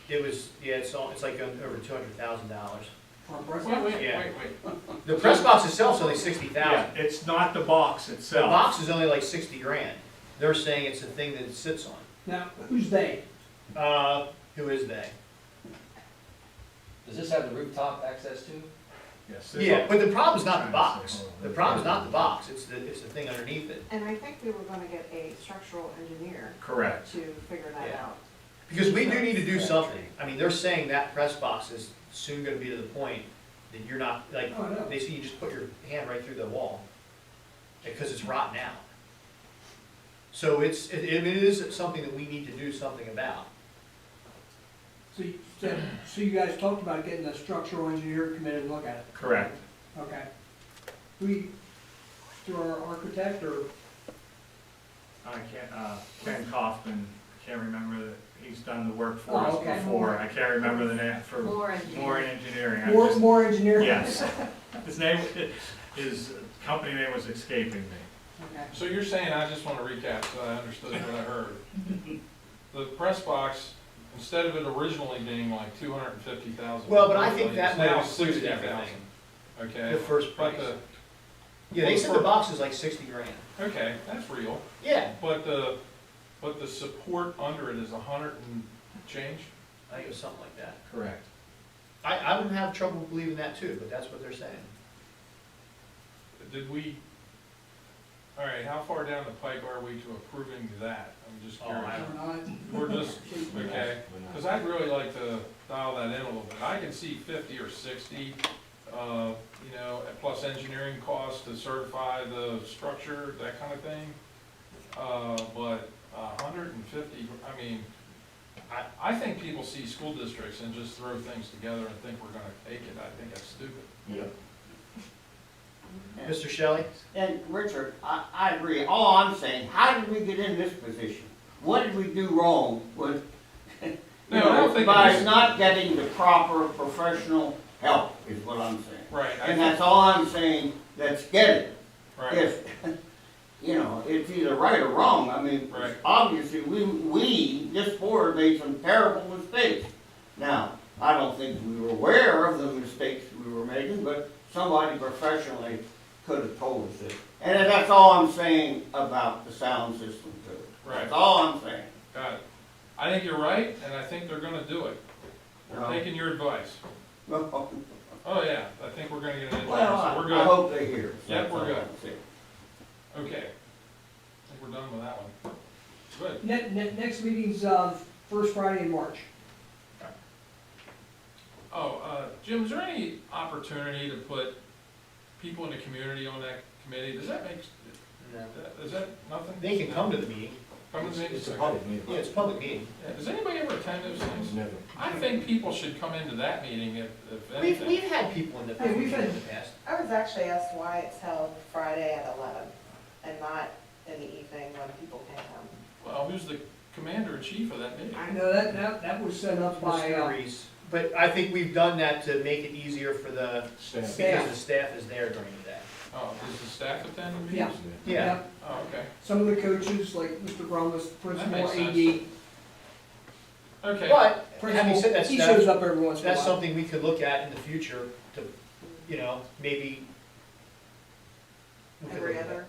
it was, yeah, it's like over $200,000. For a press Wait, box? wait, Yeah. wait. The press box itself is only 60,000. yeah, it's not the box The itself. box is only like 60 grand. They're saying it's the thing that it sits on. Now, who's they? Who is they? Does this have the rooftop access too? Yes. Yeah, but the problem's not the box. The problem's not the box, it's the thing underneath it. And I think we were gonna get a structural engineer Correct. to figure that Yeah. out. Because we do need to do something. I mean, they're saying that press box is soon gonna be to the point that you're not, like, Oh, I know. they say you just put your hand right through the wall, because it's rotten out. So it is something that we need to do something about. So you guys talked about getting a structural engineer to come in and look at it? Correct. Okay. Through our architect or? I can't, Ken Kaufman, can't remember, he's done the work for Oh, us okay. before. I can't remember the name for. More engineering. More engineering. I More, just- more engineer? Yes. His company name was escaping me. Okay. So you're saying, I just want to recap so I understood what I heard. The press box, instead of it originally being like 250,000. Well, but I think that might now include 60,000. everything. Okay. The first But price. Yeah, they said the box is like 60 grand. Okay, that's real. Yeah. But the support under it is 100 and change? I think it was something like that. Correct. I would have trouble believing that too, but that's what they're saying. Did we, all right, how far down the pike are we to approving that? I'm just curious. We're just, okay, because I'd really like to dial that in a little bit. I can see 50 or 60, you know, plus engineering costs to certify the structure, that kind of thing. But 150, I mean, I think people see school districts and just throw things together and think we're gonna take it. I think that's stupid. Yep. Mr. Shelley? And Richard, I agree. All I'm saying, how did we get in this position? What did we do wrong with, No, I don't think by it was- not getting the proper professional help, is what I'm saying. Right. And that's all I'm saying, let's get it. Right. If, you know, it's either right or wrong. I mean, Right. obviously, this board made some terrible mistakes. Now, I don't think we were aware of the mistakes we were making, but somebody professionally could have told us this. And that's all I'm saying about the sound system too. Right. That's all I'm saying. Got it. I think you're right, and I think they're gonna do it. We're No. taking your advice. Well, Oh, yeah, I think we're gonna get an engineer, I so we're good. hope they hear. Yep, we're That's all good. I'm saying. Okay. I think we're done with that one. Good. Next meeting's, first Friday in March. Oh, Jim, is there any opportunity to put people in the community on that committee? Does that make, is that nothing? They can come to the meeting. Come to the meeting? It's a public meeting. Yeah, it's a public meeting. Yeah, does anybody ever attend those things? Never. I think people should come into that meeting if We've anything. had people in the Yeah, we've had- in the past. I was actually asked why it's held Friday at 11 and not in the evening when people can come. Well, who's the commander in chief of that meeting? I know that was set up by, Mr. Reese. But I think we've done that to make it easier for the, Staff. because the staff is there during the day. Oh, does the staff attend the yeah. meetings? Yeah. Oh, okay. Some of the coaches, like Mr. Brumless, principal, makes sense. AD, Okay. But, having principal, said that, he Steph, shows up every once in a that's while. something we could look at in the future to, you know, maybe. we could Every look at other? that.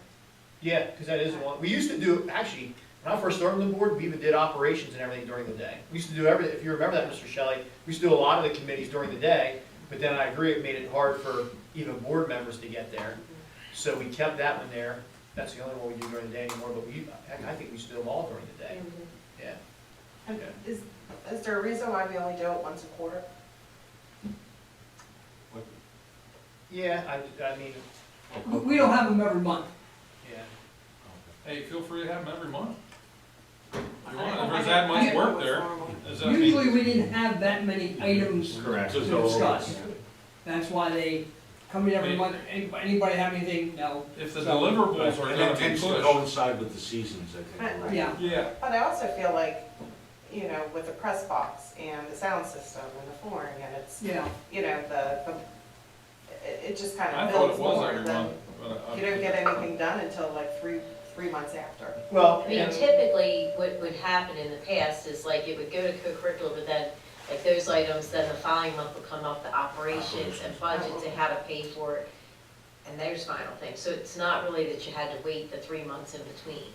Yeah, because that is one, we used to do, actually, when I first started on the board, we even did operations and everything during the day. We used to do everything, if you remember that, Mr. Shelley, we used to do a lot of the committees during the day, but then I agree, it made it hard for even board members to get there. So we kept that one there, that's the only one we do during the day anymore, but I think we used to do them all during the day, yeah. And is there a reason why we only do it once a quarter? Yeah, I mean, We don't have them every month. yeah. Hey, feel free to have them every month. If you want, if there's that much work there, does that mean? Usually we didn't have that many items Correct. to discuss. That's why they come in every month. Anybody have anything? No. If the So- deliverables are And gonna that be tends to pushed. coincide with the seasons, I think. right? Yeah. Yeah. But I also feel like, you know, with the press box and the sound system and the flooring and it's, Yeah. you know, it just kind I of thought it builds was more every than, month. But you don't get anything done until like three months after. Well, I mean, typically, what would happen in the past is like, it would go to co-curricular, but then, like, those items, then the following month would come up to operations and budget to how to pay for it, and there's final things, so it's not really that you had to wait the 3 months in between.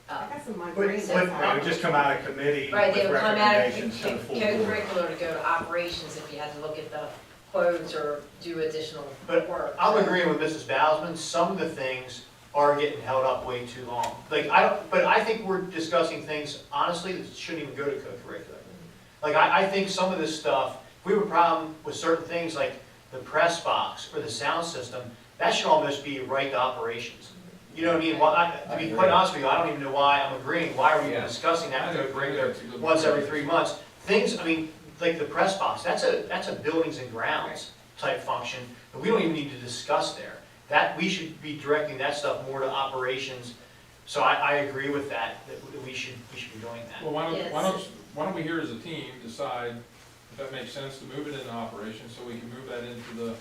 I guess in my But- brain, but- that's It would just come out of committee Right, they with would come out of recommendations to the full board. co-curricular to go to operations if you had to look at the quotes or do additional But work. I'm agreeing with Mrs. Bowsman, some of the things are getting held up way too long. Like, but I think we're discussing things, honestly, that shouldn't even go to co-curricular. Like, I think some of this stuff, if we have a problem with certain things like the press box or the sound system, that should almost be right to operations. You know what I mean? To be quite honest with you, I don't even know why I'm agreeing. Why are we even Yeah. discussing that I think co-curricular that's a good once every point. 3 months? Things, I mean, like the press box, that's a buildings and grounds type function that we don't even need to discuss there. That, we should be directing that stuff more to operations. So I agree with that we should be doing that. Well, why don't we here as a team decide if that makes sense to move it into operations, so we can move that into the,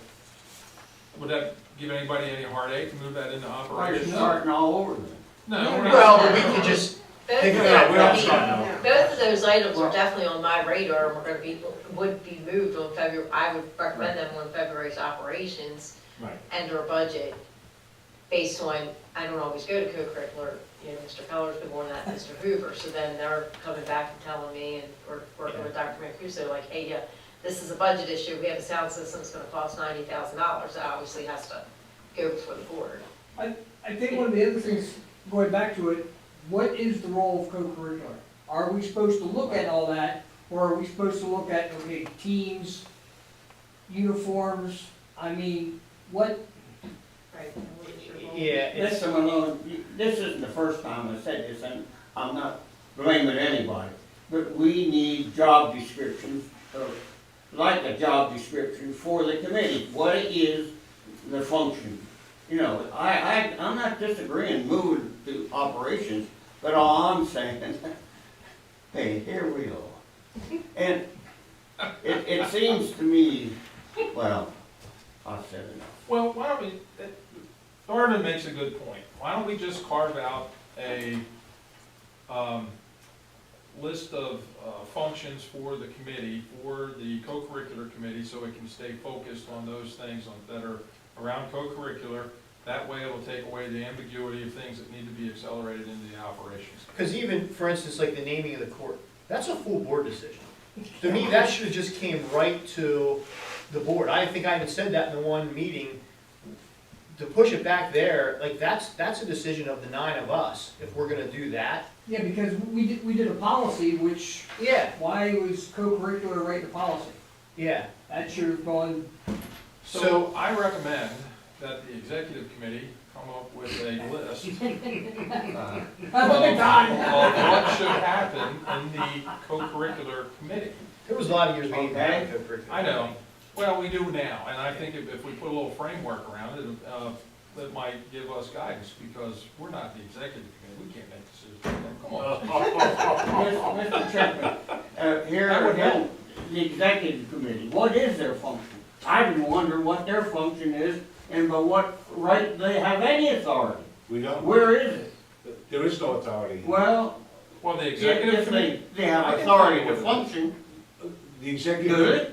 would that give anybody any heartache to move that into Why operations? you're starting all over then? No, we're not. Well, but we can just Both pick of it up. those- We don't start Both of those items are definitely on my radar, and would be moved on February, I would recommend them on February's operations Right. and or budget, based on, I don't always go to co-curricular, you know, Mr. Keller's been on that, Mr. Hoover, so then they're coming back and telling me, and, or working with Dr. Mancuso, like, hey, yeah, this is a budget issue, we have a sound system, it's gonna cost $90,000, that obviously has to go before the board. I think one of the other things, going back to it, what is the role of co-curricular? Are we supposed to look at all that, or are we supposed to look at, okay, teams, uniforms, I mean, what, Right. Yeah, it's, Mr. Malone, this isn't the first time I said this, and I'm not blaming anybody, but we need job descriptions, like a job description for the committee, what is the function. You know, I'm not disagreeing moving to operations, but all I'm saying, hey, here we are. And it seems to me, well, I've said enough. Well, why don't we, Darvin makes a good point. Why don't we just carve out a list of functions for the committee, for the co-curricular committee, so it can stay focused on those things that are around co-curricular. That way it'll take away the ambiguity of things that need to be accelerated into the operations. because even, for instance, like the naming of the court, that's a full board decision. To me, that should have just came right to the board. I think I even said that in the one meeting. To push it back there, like, that's a decision of the 9 of us, if we're gonna do that. yeah, because we did a policy, which, Yeah, why was co-curricular right the policy? yeah. That should have gone, So I recommend that the executive committee come up with a list of what should happen in the co-curricular committee. There was a lot of years we didn't have Okay. a co-curricular. I know, well, we do now, and I think if we put a little framework around it, that might give us guidance, because we're not the executive committee, we can't make decisions. Come on. Mr. Chairman, here That would again, the executive committee, what is their function? I would wonder what their function is, and by what right they have any authority. We don't, Where is it? there is no authority. Well, Well, the executive if committee. they have I can authority tell you to what it function, The executive,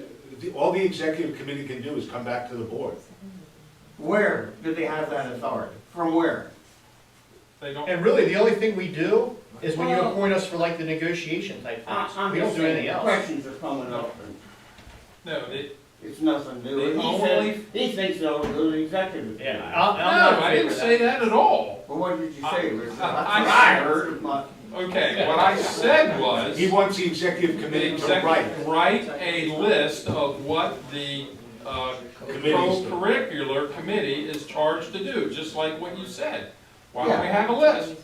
all the executive committee can do is come back to the board. where do they have that authority? From where? They don't. And really, the only thing we do is when you Well- appoint us for like the negotiation type things. I'm We don't just do anything saying, else. questions are coming up, and No, they, it's nothing new. The And only- he thinks they'll do the executive committee. Yeah, I'm not in no, I favor didn't of say that at all. Well, what did you say, Richard? That's what I- I heard of my. Okay, what I said was. He wants the executive The committee to write. executive, write a list of what the Committees do. co-curricular committee is charged to do, just like what you said. Why don't we Yeah. have a list?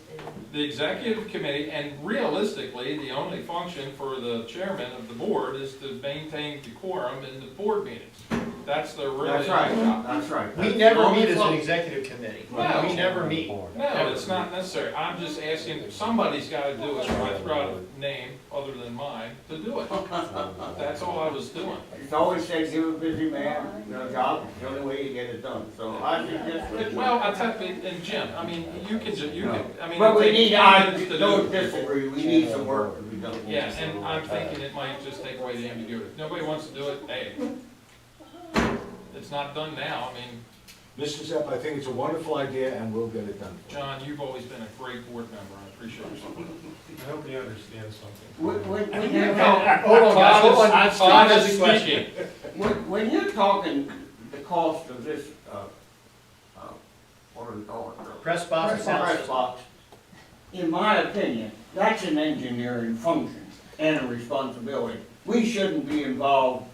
The executive committee, and realistically, the only function for the chairman of the board is to maintain decorum in the board meetings. That's the really. That's right, that's right. We That's never the only meet as an function. executive committee. No. We never meet. No, it's not necessary. I'm just asking, somebody's gotta do it, so I threw out a name other than mine to do it. That's all I was doing. It's always said, give a busy man, job, the only way you get it done, so I suggest. Well, I tell you, and Jim, I mean, you can, I mean. But we it takes need, 10 I minutes to do don't it. disagree, we need some work to be done. Yeah, and I'm thinking it might just take away the ambiguity. If nobody wants to do it, hey, it's not done now. I mean, Mr. Zepp, I think it's a wonderful idea and we'll get it done. John, you've always been a great board member. I appreciate your support. I hope you understand something. When you're Hold on, guys, hold on. Todd is speaking. when you're talking the cost of this, what do we call it? Press box and sound Press system. box, in my opinion, that's an engineering function and a responsibility. We shouldn't be involved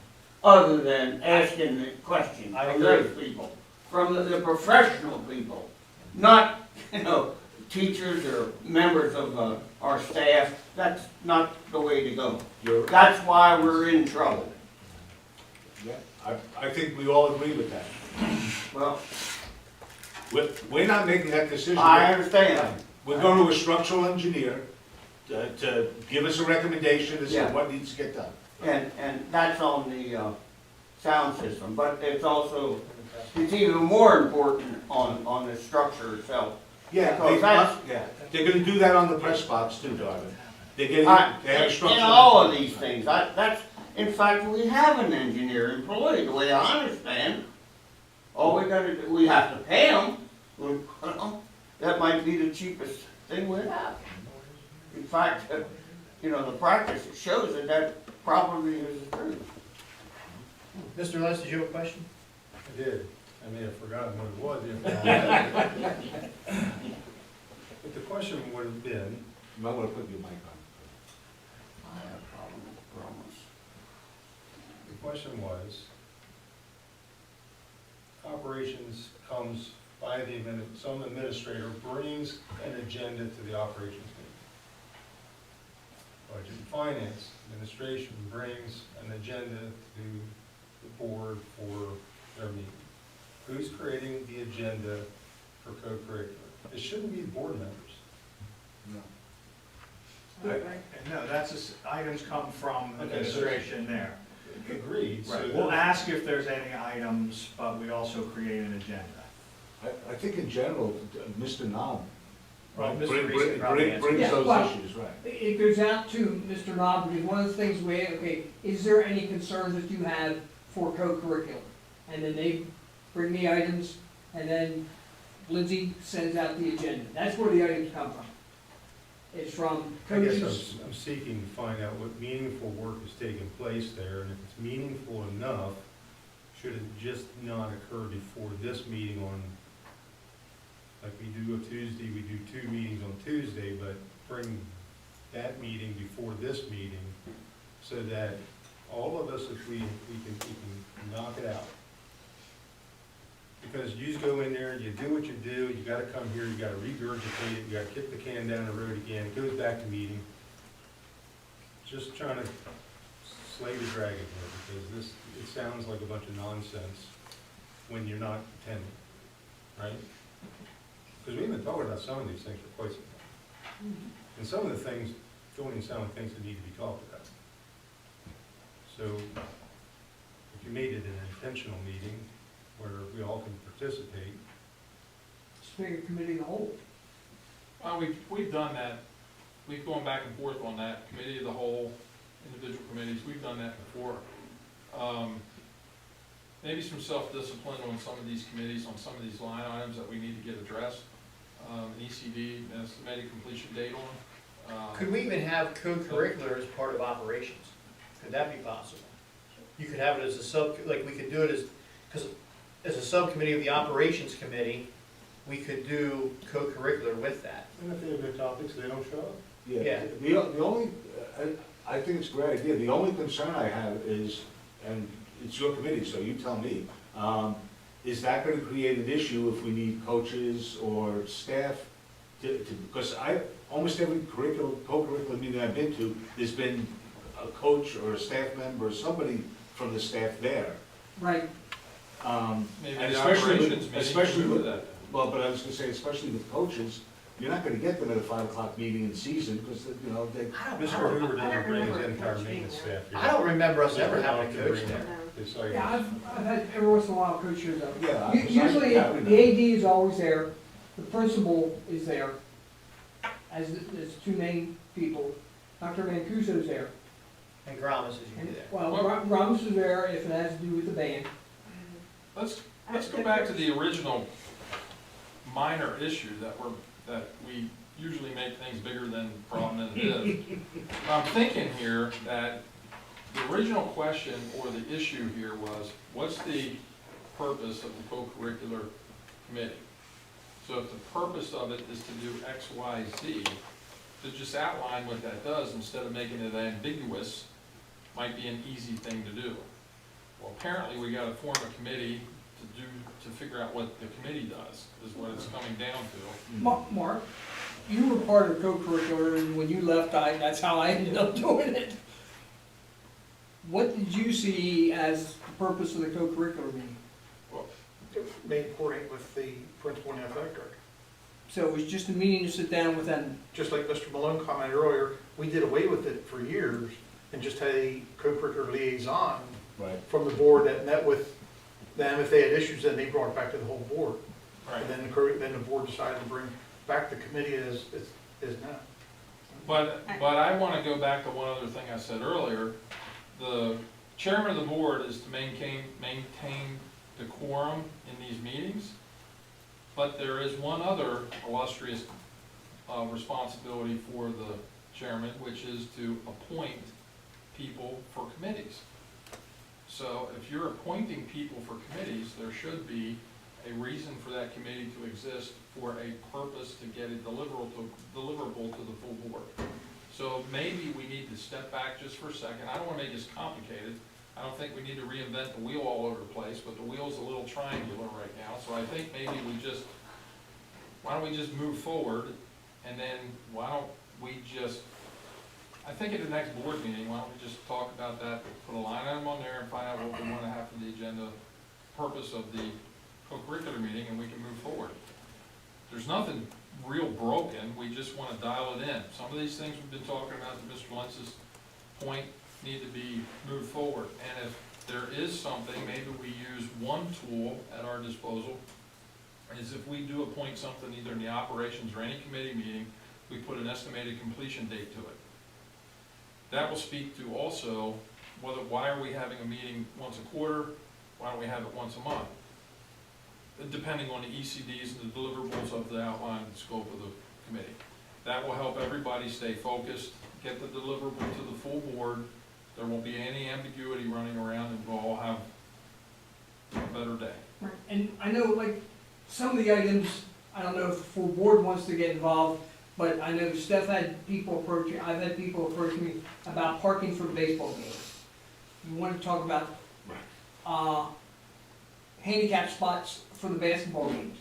other than asking the questions I from agree. those people, from the professional people. not, teachers or members of our staff. That's not the way to go. That's why we're in trouble. Yeah, I think we all agree with that. Well, We're not making that decision. I understand. We're going to a structural engineer to give us a recommendation as to Yeah. what needs to get done. And that's on the sound system, but it's also, it's even more important on the structure itself. Yeah, Because that's, they're gonna do that on the press box too, Darvin. They in have structural. all of these things, that's, in fact, we have an engineer employed, the way I understand. All we gotta do, we have to pay him, that might be the cheapest thing we have. In fact, the practice shows that probably is true. Mr. Les, did you have a question? I did. I may have forgotten what it was. But the question would have been, You might wanna put your mic on. I have a problem with promise. the question was, operations comes by some administrator brings an agenda to the operations meeting. Budget and Finance Administration brings an agenda to the board for their meeting. Who's creating the agenda for co-curricular? It shouldn't be the board members. No, items come from administration there. Agreed. So Right, we'll ask if there's any items, but we also create an agenda. I think in general, Mr. Knob Right, Mr. Reese could probably answer. brings Yeah, those well, issues, right. It goes out to Mr. Knob, because one of the things okay, is there any concerns that you have for co-curricular? And then they bring the items, and then Lindsay sends out the agenda. That's where the items come from. It's from I guess coaches. I'm seeking to find out what meaningful work is taking place there, and if it's meaningful enough, should it just not occur before this meeting on, like we do a Tuesday, we do 2 meetings on Tuesday, but bring that meeting before this meeting, so that all of us, if we can knock it out. Because you just go in there, you do what you do, you gotta come here, you gotta regurgitate it, you gotta kick the can down the road again, it goes back to meeting. Just trying to slay the dragon here, because it sounds like a bunch of nonsense when you're not attending, right? Because we've been talking about some of these things for quite some time. And some of the things don't even sound like things that need to be talked about. So, if you made it an intentional meeting, where we all can participate. Speaking of committee of the whole. We've done that, we've gone back and forth on that, committee of the whole, individual committees, we've done that before. Maybe some self-discipline on some of these committees, on some of these line items that we need to get addressed. An ECD, an estimated completion date on. Could we even have co-curricular as part of operations? Could that be possible? You could have it as a we could do it because as a subcommittee of the operations committee, we could do co-curricular with that. And if they have their topics, they don't show up. Yeah. The only, I think it's a great idea, the only concern I have is, and it's your committee, so you tell me, is that gonna create an issue if we need coaches or staff because almost every co-curricular meeting I've been to, there's been a coach or a staff member or somebody from the staff there. Right. Maybe And the especially operations with, meeting especially can do with, that. well, but I was gonna say, especially with coaches, you're not gonna get them at a 5 o'clock meeting in season, because, they. Mr. Hoover didn't bring his entire maintenance staff here. I don't remember us ever having a coach Bring there. It's like, Yeah, I've had every once in a while a coach shows up. Yeah, Usually, I would know. the AD is always there, the principal is there, as two main people. Dr. Mancuso's there. And Gramus is usually there. Well, Ramos is there if it has to do with the band. Let's go back to the original minor issue that we usually make things bigger than the problem than it is. I'm thinking here that the original question or the issue here was, what's the purpose of the co-curricular committee? So if the purpose of it is to do X, Y, Z, to just outline what that does instead of making it ambiguous might be an easy thing to do. Well, apparently we gotta form a committee to figure out what the committee does, is what it's coming down to. Mark, you were part of co-curricular, and when you left, that's how I ended up doing it. What did you see as the purpose of the co-curricular meeting? Made coordinate with the principal and athletic director. So it was just a meeting to sit down with them? Just like Mr. Malone commented earlier, we did away with it for years and just had a co-curricular liaison from the board that met with them. If they had issues, then they brought it back to the whole board. Right. And then the board decided to bring back the committee as now. But I want to go back to one other thing I said earlier. The chairman of the board is to maintain the quorum in these meetings, but there is one other illustrious responsibility for the chairman, which is to appoint people for committees. So if you're appointing people for committees, there should be a reason for that committee to exist for a purpose to get a deliverable to the full board. So maybe we need to step back just for a second. I don't want to make this complicated. I don't think we need to reinvent the wheel all over the place, but the wheel's a little triangular right now. So I think maybe why don't we just move forward, and then why don't we just, I think at the next board meeting, why don't we just talk about that, put a line item on there and find out what we want to have for the agenda, purpose of the co-curricular meeting, and we can move forward. There's nothing real broken, we just want to dial it in. Some of these things we've been talking about, to Mr. Lentz's point, need to be moved forward. And if there is something, maybe we use one tool at our disposal, is if we do appoint something either in the operations or any committee meeting, we put an estimated completion date to it. That will speak to also why are we having a meeting once a quarter, why don't we have it once a month? Depending on the ECDs and the deliverables of the outline and scope of the committee. That will help everybody stay focused, get the deliverable to the full board. There won't be any ambiguity running around, and we'll all have a better day. Right. And I know, like, some of the items, I don't know if the full board wants to get involved, but I know Steph had people approaching, I've had people approach me about parking for the baseball games. You want to talk about handicap spots for the basketball games.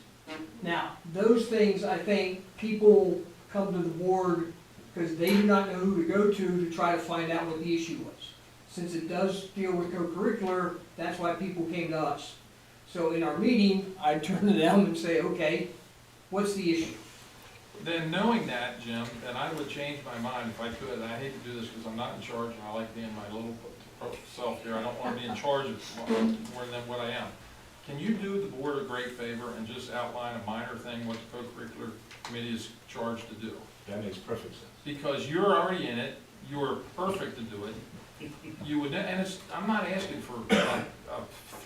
Now, those things, I think, people come to the board because they do not know who to go to try to find out what the issue was. Since it does deal with co-curricular, that's why people came to us. So in our meeting, I'd turn to them and say, okay, what's the issue? Then knowing that, Jim, then I would change my mind if I could, and I hate to do this because I'm not in charge and I like being my little self here. I don't want to be in charge of more than what I am. Can you do the board a great favor and just outline a minor thing what the co-curricular committee is charged to do? That makes perfect sense. Because you're already in it, you're perfect to do it. You would, and I'm not asking for a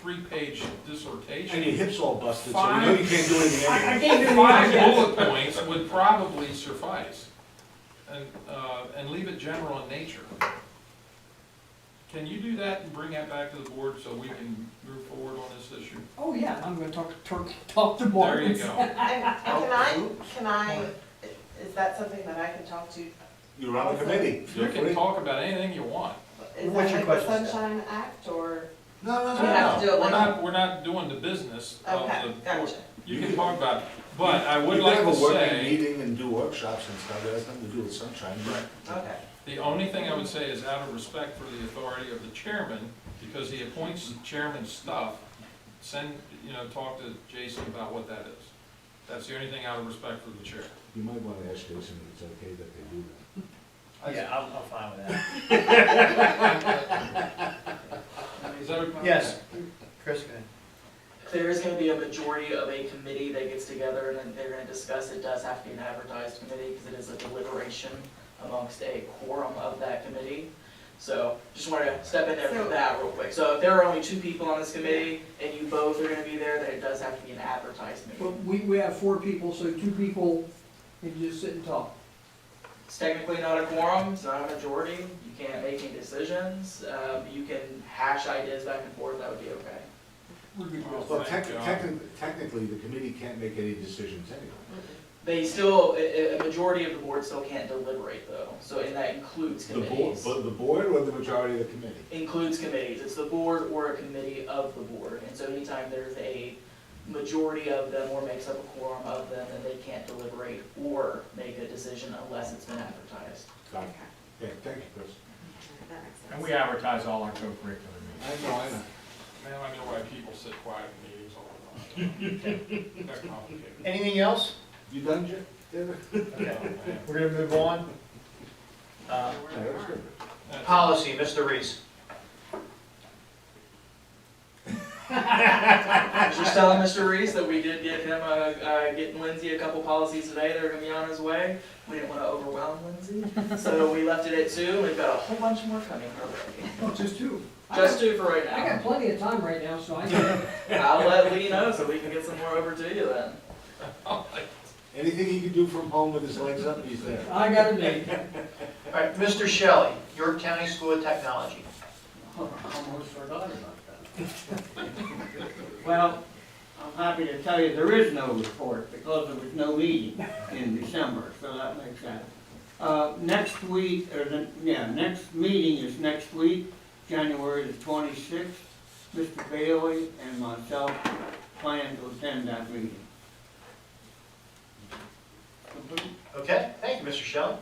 3-page dissertation. And your hips all busted, so you know you can't do anything anyway. I can't do 5 anything. bullet points would probably suffice, and leave it general in nature. Can you do that and bring that back to the board so we can move forward on this issue? Oh yeah, I'm gonna talk to Mark. There you go. And can I, is that something that I can talk to? You're on the committee. You can talk about anything you want. Is What's your that like the question, Steph? Sunshine Act, or? No, Do we have to do it We're not doing the business of Okay, the. gotcha. You can talk about it, but I would You like can to have a working say, meeting and do workshops and stuff, that has nothing to do with sunshine. Right. Okay. the only thing I would say is out of respect for the authority of the chairman, because he appoints the chairman's stuff, talk to Jason about what that is. That's the only thing out of respect for the chair. You might want to ask Jason if it's okay that they do that. Yeah, I'm fine with that. Is that okay? Yes, Chris, go ahead. There is going to be a majority of a committee that gets together and then they're going to discuss. It does have to be an advertised committee because it is a deliberation amongst a quorum of that committee. So just wanted to step in there for that real quick. So if there are only 2 people on this committee and you both are going to be there, then it does have to be an advertised meeting. But we have 4 people, so 2 people can just sit and talk. It's technically not a quorum, it's not a majority. You can't make any decisions. You can hash ideas back and forth, that would be okay. Well, technically, the committee can't make any decisions anyway. They still, a majority of the board still can't deliberate though, so, and that includes The board, committees. but the board or the majority of the committee? Includes committees, it's the board or a committee of the board, and so anytime there's a majority of them or makes up a quorum of them, then they can't deliberate or make a decision unless it's been advertised. Got it. Yeah, thank you, Chris. That makes sense. And we advertise all our co-curricular meetings. I know. Man, I know why people sit quiet in meetings all the time. That complicated. Anything else? You done, David? Okay, we're gonna move on. Yeah, that was good. Policy, Mr. Reese. I was just telling Mr. Reese that we did get him, getting Lindsay a couple policies today that are gonna be on his way. We didn't wanna overwhelm Lindsay, so we left it at 2, we've got a whole bunch more coming her way. Oh, just two. Just 2 for right I now. got plenty of time right now, so I can. I'll let Lee know so we can get some more over to you then. Anything he can do from home with his legs up, he's there. I got it made. All right, Mr. Shelley, York County School of Technology. Almost forgot about that. Well, I'm happy to tell you there is no report because there was no meeting in December, so that makes sense. Next week, next meeting is next week, January the 26th. Mr. Bailey and myself plan to attend that meeting. Okay, thank you, Mr. Shelley.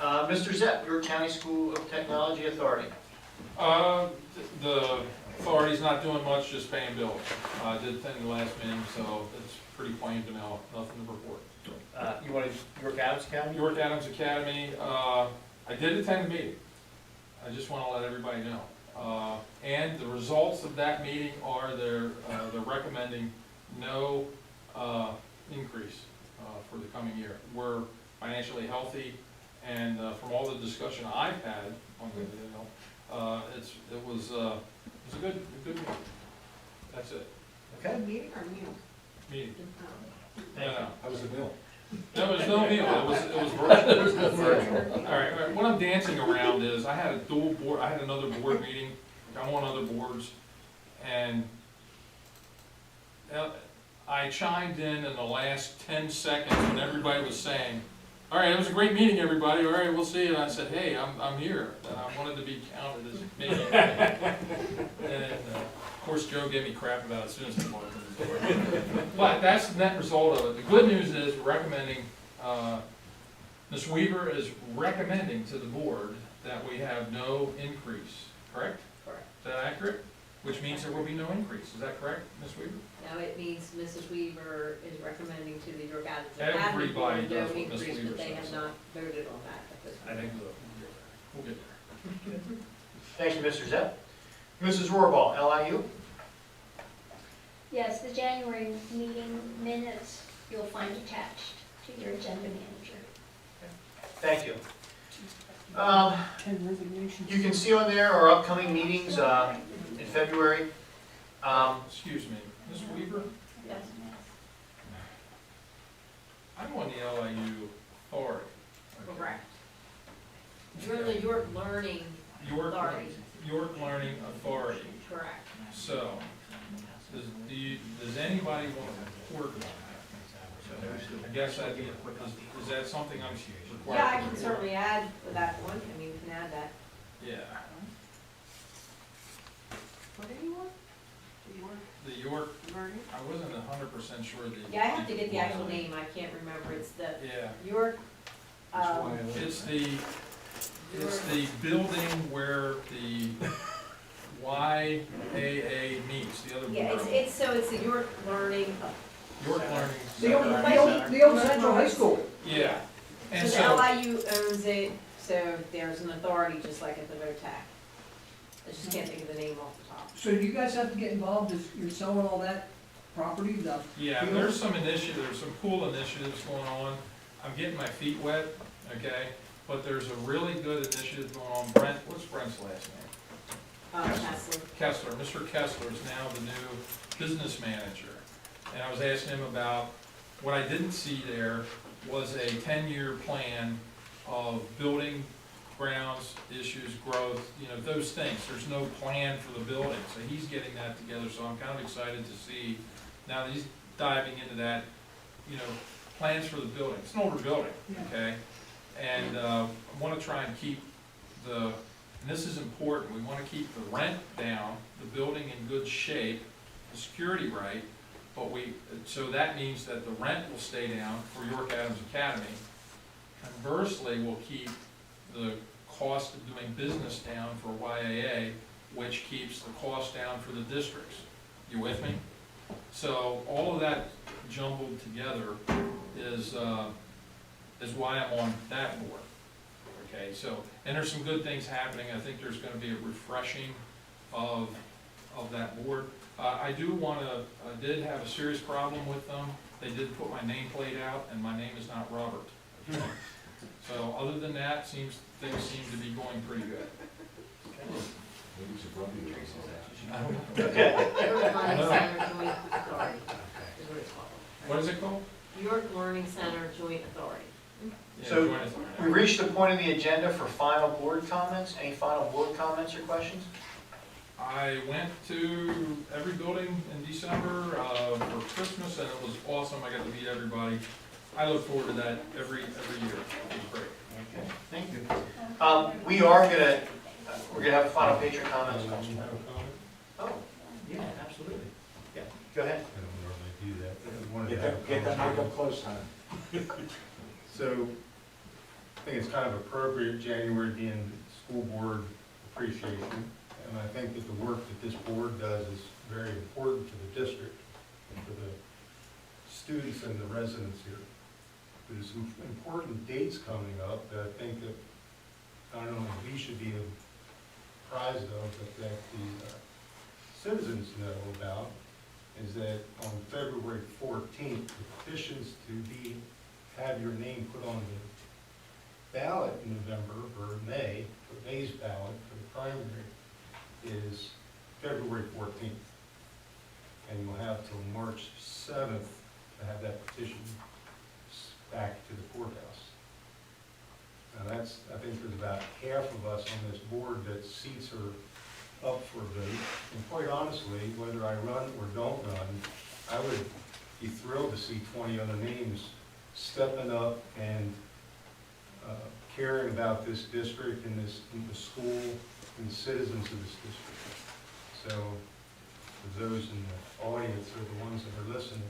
Mr. Zepp, York County School of Technology Authority. The authority's not doing much, just paying bills. Did attend the last meeting, so it's pretty plain vanilla, nothing to report. You want to, York Adams County? York Adams Academy, I did attend the meeting. I just want to let everybody know. And the results of that meeting are they're recommending no increase for the coming year. We're financially healthy, and from all the discussion I've had on the, it was a good meeting. That's it. Okay. Meeting or meal? Meeting. Thank you. How was the meal? There was no meal, it was virtual. All right, what I'm dancing around is, I had a dual board, I had another board meeting, I'm on other boards, and I chimed in the last 10 seconds when everybody was saying, all right, it was a great meeting, everybody, all right, we'll see, and I said, hey, I'm here, and I wanted to be counted as maybe. And of course, Joe gave me crap about it as soon as I walked in the door. But that's the net result of it. The good news is, we're recommending, Ms. Weaver is recommending to the board that we have no increase, correct? Correct. Is that accurate? Which means there will be no increase, is that correct, Ms. Weaver? Now, it means Mrs. Weaver is recommending to the York Adams Academy Everybody Board no does what Ms. increase, Weaver but they says. have not voted on that at this I point. think we'll get there. Thank you, Mr. Zepp. Mrs. Rohrbal, LIU. Yes, the January meeting minutes you'll find attached to your agenda manager. Thank you. You can see on there our upcoming meetings in February. Excuse me, Ms. Weaver, Yes. I'm on the LIU authority. okay? Correct. You're the York Learning York, Authority. York Learning Authority. Correct. So, does anybody want to report on that? So, I guess is that something I'm required Yeah, I to can report? certainly add that one, I mean, we can add that. Yeah, What do you want? the York, Learning? I wasn't 100% sure the. Yeah, I have to get the actual name, I can't remember, it's the Yeah, York, it's the building where the YAA meets, the other board. yeah, it's the York Learning, York Learning The old, Center. the old, the old Central High School. Yeah, and so so, the LIU owns it, so there's an authority just like at the VOTAC. I just can't think of the name off the top. So do you guys have to get involved as you're selling all that property, the yeah, there's some initiatives, some cool initiatives going on. I'm getting my feet wet, okay? But there's a really good initiative going on. Brent, what's Brent's last name? Kessler. Kessler. Mr. Kessler is now the new business manager. And I was asking him about, what I didn't see there was a 10-year plan of building, grounds, issues, growth, those things. There's no plan for the building, so he's getting that together, so I'm kind of excited to see, now that he's diving into that, plans for the building. It's an older building, okay? And I want to try and keep and this is important, we want to keep the rent down, the building in good shape, the security right, but so that means that the rent will stay down for York Adams Academy. Conversely, we'll keep the cost of doing business down for YAA, which keeps the cost down for the districts. You with me? So all of that jumbled together is why I'm on that board. Okay, so, and there's some good things happening. I think there's gonna be a refreshing of that board. I did have a serious problem with them. They did put my nameplate out, and my name is not Robert. Okay? So other than that, things seem to be going pretty good. Okay. York Learning Center Joint Authority is what it's called. What is it called? York Learning Center Joint Authority. Yeah, So join us on that. we reached the point of the agenda for final board comments. Any final board comments or questions? I went to every building in December for Christmas, and it was awesome. I got to meet everybody. I look forward to that every year. It was great. Okay, thank you. We're gonna have a final patron comment. Oh, yeah, absolutely. Yeah, go ahead. I don't normally do that, but I wanted to have a Get that mic comment. up close, huh? So, I think it's kind of appropriate, January being school board appreciation, and I think that the work that this board does is very important to the district and for the students and the residents here. There's some important dates coming up that I think that, I don't know, we should be apprised of, but that the citizens know about, is that on February 14th, the petitions to have your name put on the ballot in November or May, for May's ballot for the primary, is February 14th. And you'll have till March 7th to have that petition back to the courthouse. Now I think there's about half of us on this board that seats are up for a vote. And quite honestly, whether I run or don't run, I would be thrilled to see 20 other names stepping up and caring about this district and the school and the citizens of this district. So for those in the audience or the ones that are listening,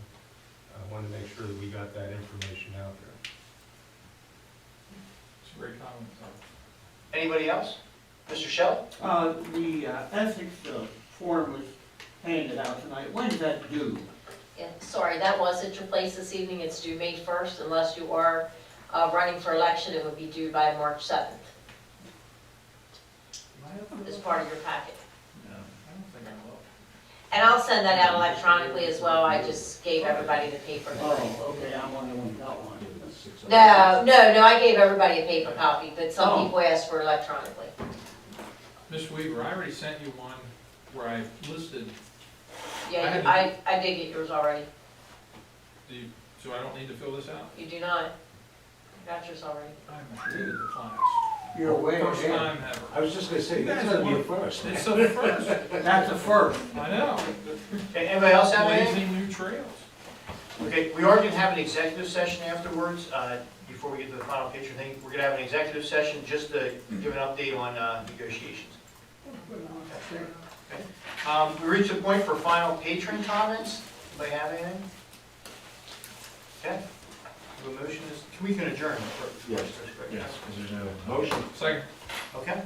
I want to make sure that we got that information out there. It's a great comment. Anybody else? Mr. Shell? The ethics form was handed out tonight. When is that due? Yeah, sorry, that was at your place this evening. It's due May 1st. Unless you are running for election, it would be due by March 7th. As part of your packet. No, I don't think I will. And I'll send that out electronically as well. I just gave everybody the paper. Oh, okay, I'm on the one that got one. No, I gave everybody a paper copy, but some Oh. people asked for electronically. Ms. Weaver, I already sent you one where I listed, Yeah, I did get yours already. so I don't need to fill this out? You do not. I got yours already. I'm hated the class. You're aware, First yeah. time ever. I was just gonna say, You that's guys gonna be a want- first. It's a first. That's a first. I know. Okay, anybody else have anything? Blazing new trails. Okay, we are gonna have an executive session afterwards, before we get to the final picture thing. We're gonna have an executive session just to give an update on negotiations. Okay. We reached the point for final patron comments. Anybody have anything? Okay. The motion is, we can adjourn. Yes. Yes. Because there's no motion. Second. Okay.